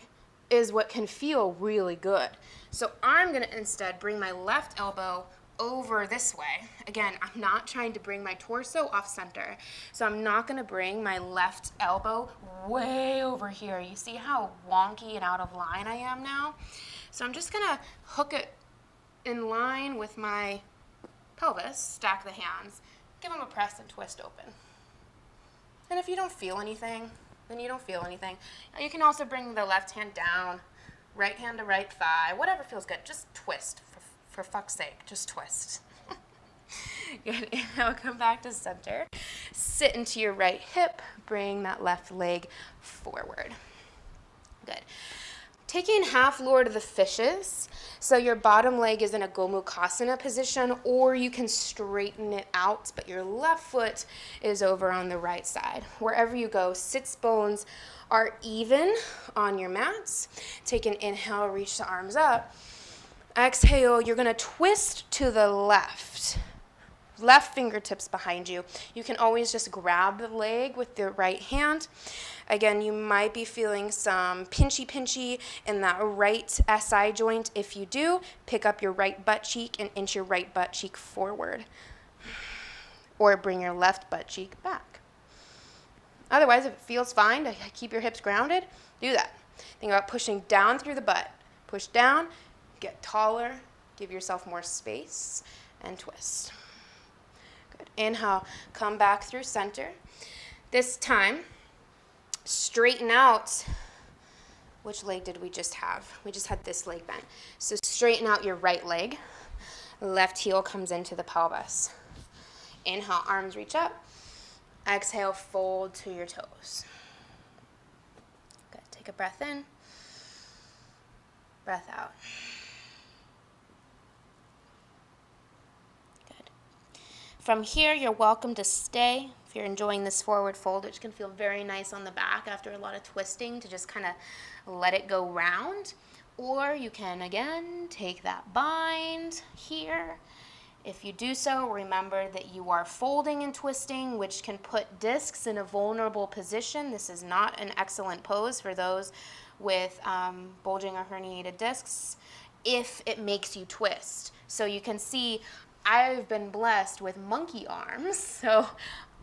is what can feel really good. So I'm going to instead bring my left elbow over this way. Again, I'm not trying to bring my torso off center. So I'm not going to bring my left elbow way over here. You see how wonky and out of line I am now? So I'm just going to hook it in line with my pelvis, stack the hands, give them a press and twist open. And if you don't feel anything,
then you don't feel anything. You can also bring the left hand down, right hand to right thigh, whatever feels good. Just twist, for fuck's sake, just twist. Good. Inhale, come back to center. Sit into your right hip. Bring that left leg forward. Good. Taking half Lord of the Fishes. So your bottom leg is in a Gomukhasana position, or you can straighten it out, but your left foot is over on the right side. Wherever you go, sits bones are even on your mats. Take an inhale, reach the arms up. Exhale, you're going to twist to the left. Left fingertips behind you. You can always just grab the leg with the right hand. Again, you might be feeling some pinchy in that right SI joint. If you do, pick up your right butt cheek and inch your right butt cheek forward. Or bring your left butt cheek back. Otherwise, if it feels fine to keep your hips grounded, do that. Think about pushing down through the butt. Push down, get taller, give yourself more space, and twist. Good. Inhale, come back through center. This time, straighten out. Which leg did we just have? We just had this leg bent. So straighten out your right leg. Left heel comes into the pelvis. Inhale, arms reach up. Exhale, fold to your toes. Good. Take a breath in. Breath out. Good. From here, you're welcome to stay. If you're enjoying this forward fold, which can feel very nice on the back after a lot of twisting, to just kind of let it go round. Or you can, again, take that bind here. If you do so, remember that you are folding and twisting, which can put discs in a vulnerable position. This is not an excellent pose for those with bulging or herniated discs if it makes you twist. So you can see I've been blessed with monkey arms, so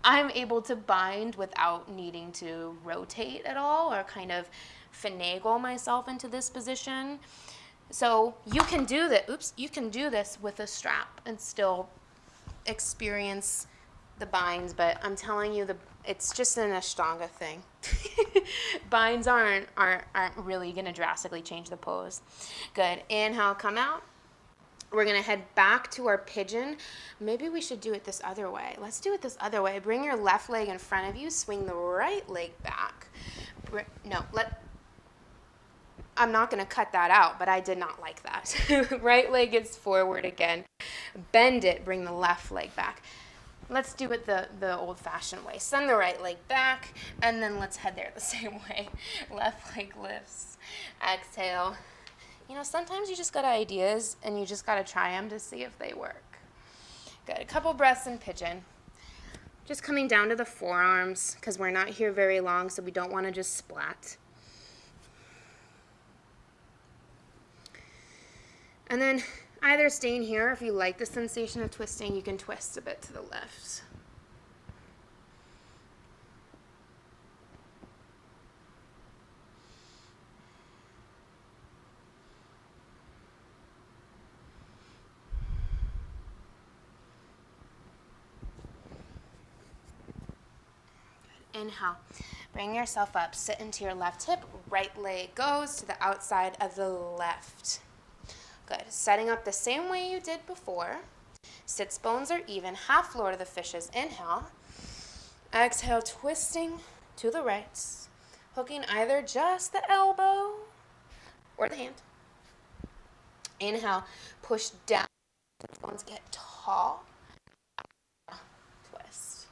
I'm able to bind without needing to rotate at all or kind of finagle myself into this position. So you can do that. You can do this with a strap and still experience the binds, but I'm telling you, it's just an Ashtanga thing. Binds aren't really going to drastically change the pose. Good. Inhale, come out. We're going to head back to our pigeon. Maybe we should do it this other way. Let's do it this other way. Bring your left leg in front of you. Swing the right leg back. I'm not going to cut that out, but I did not like that. Right leg is forward again. Bend it. Bring the left leg back. Let's do it the old-fashioned way. Send the right leg back, and then let's head there the same way. Left leg lifts. Exhale. You know, sometimes you just got ideas, and you just got to try them to see if they work. Good. A couple breaths in pigeon. Just coming down to the forearms, because we're not here very long, so we don't want to just splat. And then either staying here, if you like the sensation of twisting, you can twist a bit to the left. Inhale. Bring yourself up. Sit into your left hip. Right leg goes to the outside of the left. Good. Setting up the same way you did before. Sits bones are even. Half Lord of the Fishes. Inhale. Exhale, twisting to the right. Hooking either just the elbow or the hand. Inhale. Push down. Bones get tall. Twist.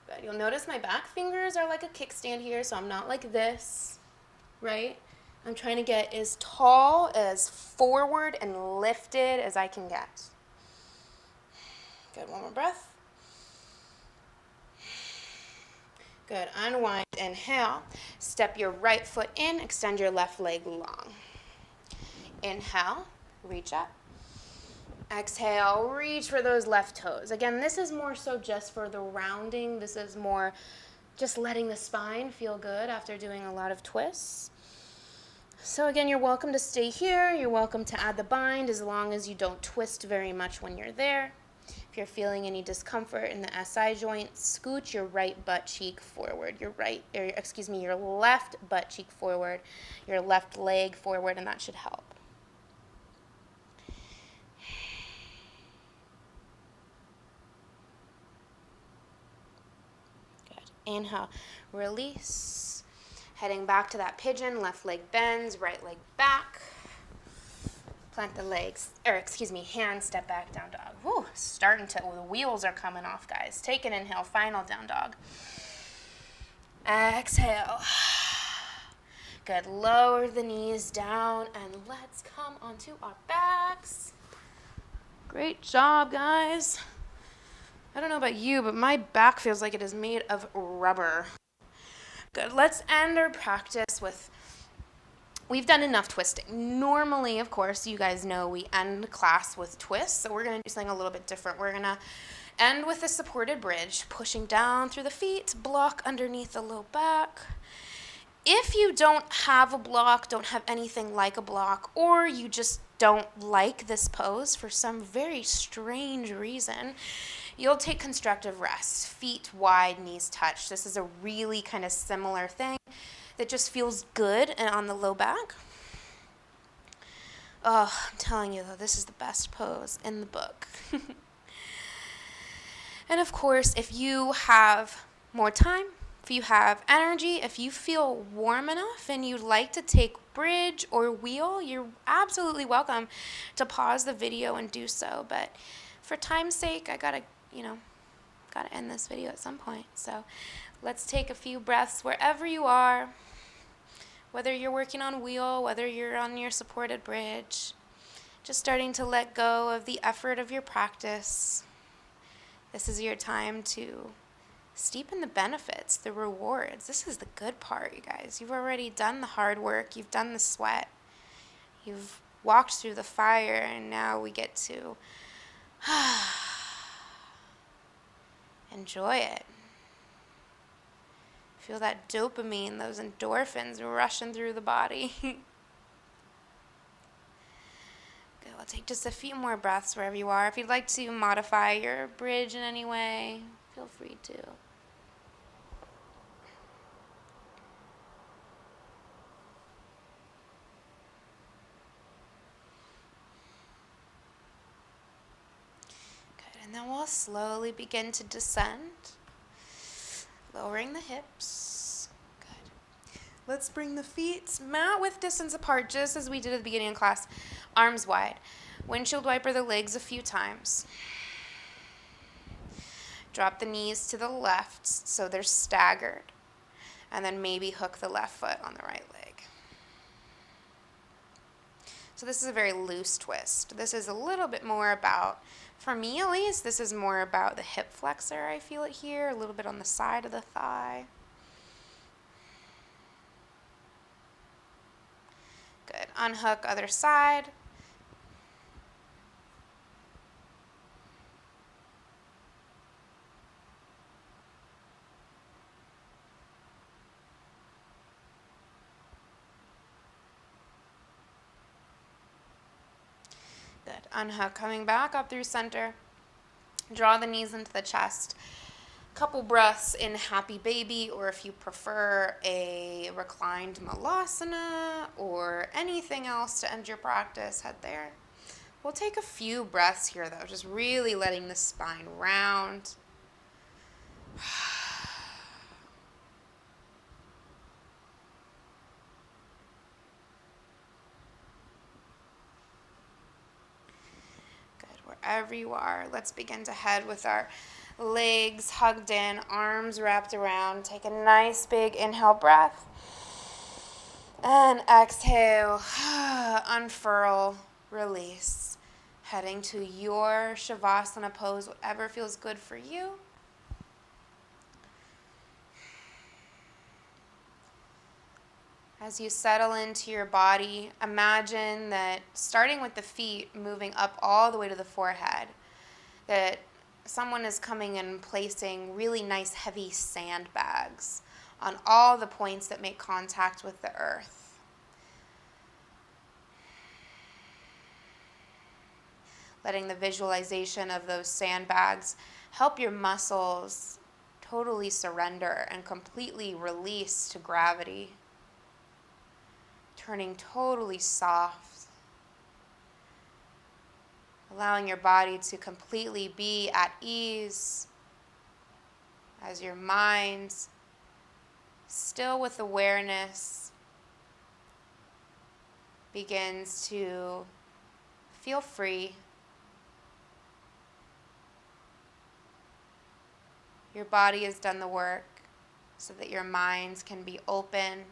Good. You'll notice my back fingers are like a kickstand here, so I'm not like this, right? I'm trying to get as tall, as forward and lifted as I can get. Good. One more breath. Good. Unwind. Inhale. Step your right foot in. Extend your left leg long. Inhale. Reach up. Exhale. Reach for those left toes. Again, this is more so just for the rounding. This is more just letting the spine feel good after doing a lot of twists. So again, you're welcome to stay here. You're welcome to add the bind as long as you don't twist very much when you're there. If If you're feeling any discomfort in the SI joint, scoot your right butt cheek forward, your left butt cheek forward, your left leg forward, and that should help. Good. Inhale, release. Heading back to that pigeon, left leg bends, right leg back. Plant the hands, step back, down dog. Whew, the wheels are coming off, guys. Take an inhale, final down dog. Exhale. Good, lower the knees down and let's come onto our backs. Great job, guys. I don't know about you, but my back feels like it is made of rubber. Good, let's end our practice with, we've done enough twisting. Normally, of course, you guys know we end class with twists, so we're going to do something a little bit different. We're going to end with a supported bridge, pushing down through the feet, block underneath the low back. If you don't have a block, don't have anything like a block, or you just don't like this pose for some very strange reason, you'll take constructive rest, feet wide, knees touch. This is a really kind of similar thing that just feels good and on the low back. Oh, I'm telling you though, this is the best pose in the book. And of course, if you have more time, if you have energy, if you feel warm enough and you'd like to take bridge or wheel, you're absolutely welcome to pause the video and do so. But for time's sake, I gotta end this video at some point. So let's take a few breaths wherever you are, whether you're working on wheel, whether you're on your supported bridge, just starting to let go of the effort of your practice. This is your time to steep in the benefits, the rewards. This is the good part, you guys. You've already done the hard work. You've done the sweat. You've walked through the fire, and now we get to enjoy it. Feel that dopamine, those endorphins rushing through the body. Good. We'll take just a few more breaths wherever you are. If you'd like to modify your bridge in any way, feel free to. And then we'll slowly begin to descend, lowering the hips. Good. Let's bring the feet mat width distance apart, just as we did at the beginning of class. Arms wide. Windshield wiper the legs a few times. Drop the knees to the left so they're staggered. And then maybe hook the left foot on the right leg. So this is a very loose twist. This is a little bit more about, for me at least, this is more about the hip flexor. I feel it here, a little bit on the side of the thigh. Good. Unhook other side. Good. Unhook, coming back up through center. Draw the knees into the chest. Couple breaths in happy baby, or if you prefer a reclined malasana or anything else to end your practice, head there. We'll take a few breaths here though, just really letting the spine round. Wherever you are, let's begin to head with our legs hugged in, arms wrapped around. Take a nice big inhale breath. And exhale, unfurl, release. Heading to your Shavasana pose, whatever feels good for you. As you settle into your body, imagine that starting with the feet, moving up all the way to the forehead, that someone is coming and placing really nice heavy sandbags on all the points that make contact with the earth.
letting the visualization of those sandbags help your muscles totally surrender and completely release to gravity, turning totally soft, allowing your body to completely be at ease as your mind, still with awareness, begins to feel free. Your body has done the work so that your mind can be open,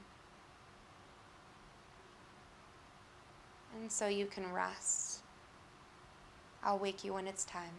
and so you can rest. I'll wake you when it's time.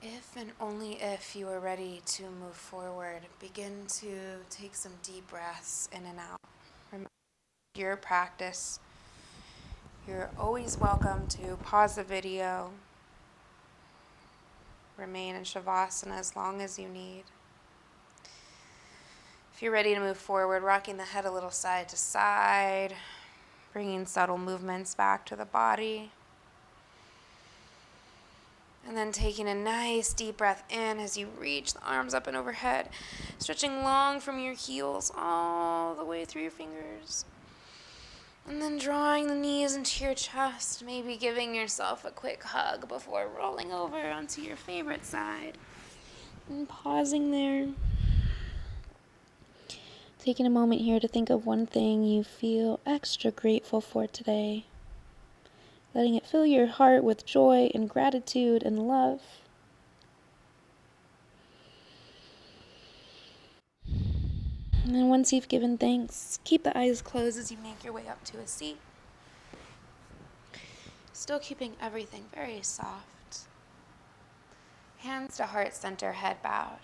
If and only if you are ready to move forward, begin to take some deep breaths in and out. Remember, your practice, you're always welcome to pause the video, remain in Shavasana as long as you need. If you're ready to move forward, rocking the head a little side to side, bringing subtle movements back to the body. And then taking a nice deep breath in as you reach the arms up and overhead, stretching long from your heels all the way through your fingers. And then drawing the knees into your chest, maybe giving yourself a quick hug before rolling over onto your favorite side. And pausing there.
Taking a moment here to think of one thing you feel extra grateful for today. Letting it fill your heart with joy and gratitude and love. And then once you've given thanks, keep the eyes closed as you make your way up to a seat. Still keeping everything very soft. Hands to heart center, head bowed.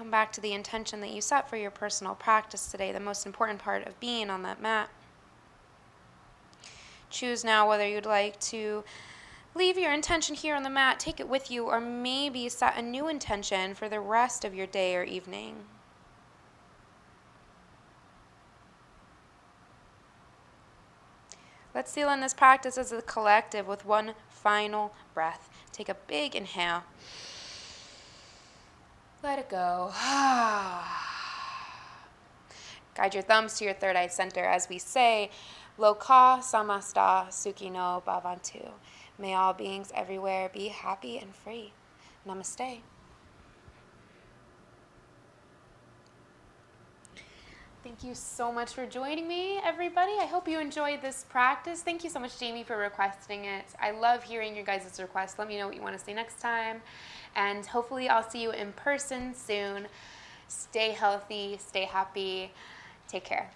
Come back to the intention that you set for your personal practice today, the most important part of being on that mat. Choose now whether you'd like to leave your intention here on the mat, take it with you, or maybe set a new intention for the rest of your day or evening. Let's seal in this practice as a collective with one final breath. Take a big inhale. Let it go. Guide your thumbs to your third eye center as we say, Loka samasta sukhino bhavantu. May all beings everywhere be happy and free. Namaste.
Thank you so much for joining me, everybody. I hope you enjoyed this practice. Thank you so much, Jamie, for requesting it. I love hearing your guys' requests. Let me know what you want to see next time. And hopefully I'll see you in person soon. Stay healthy, stay happy. Take care.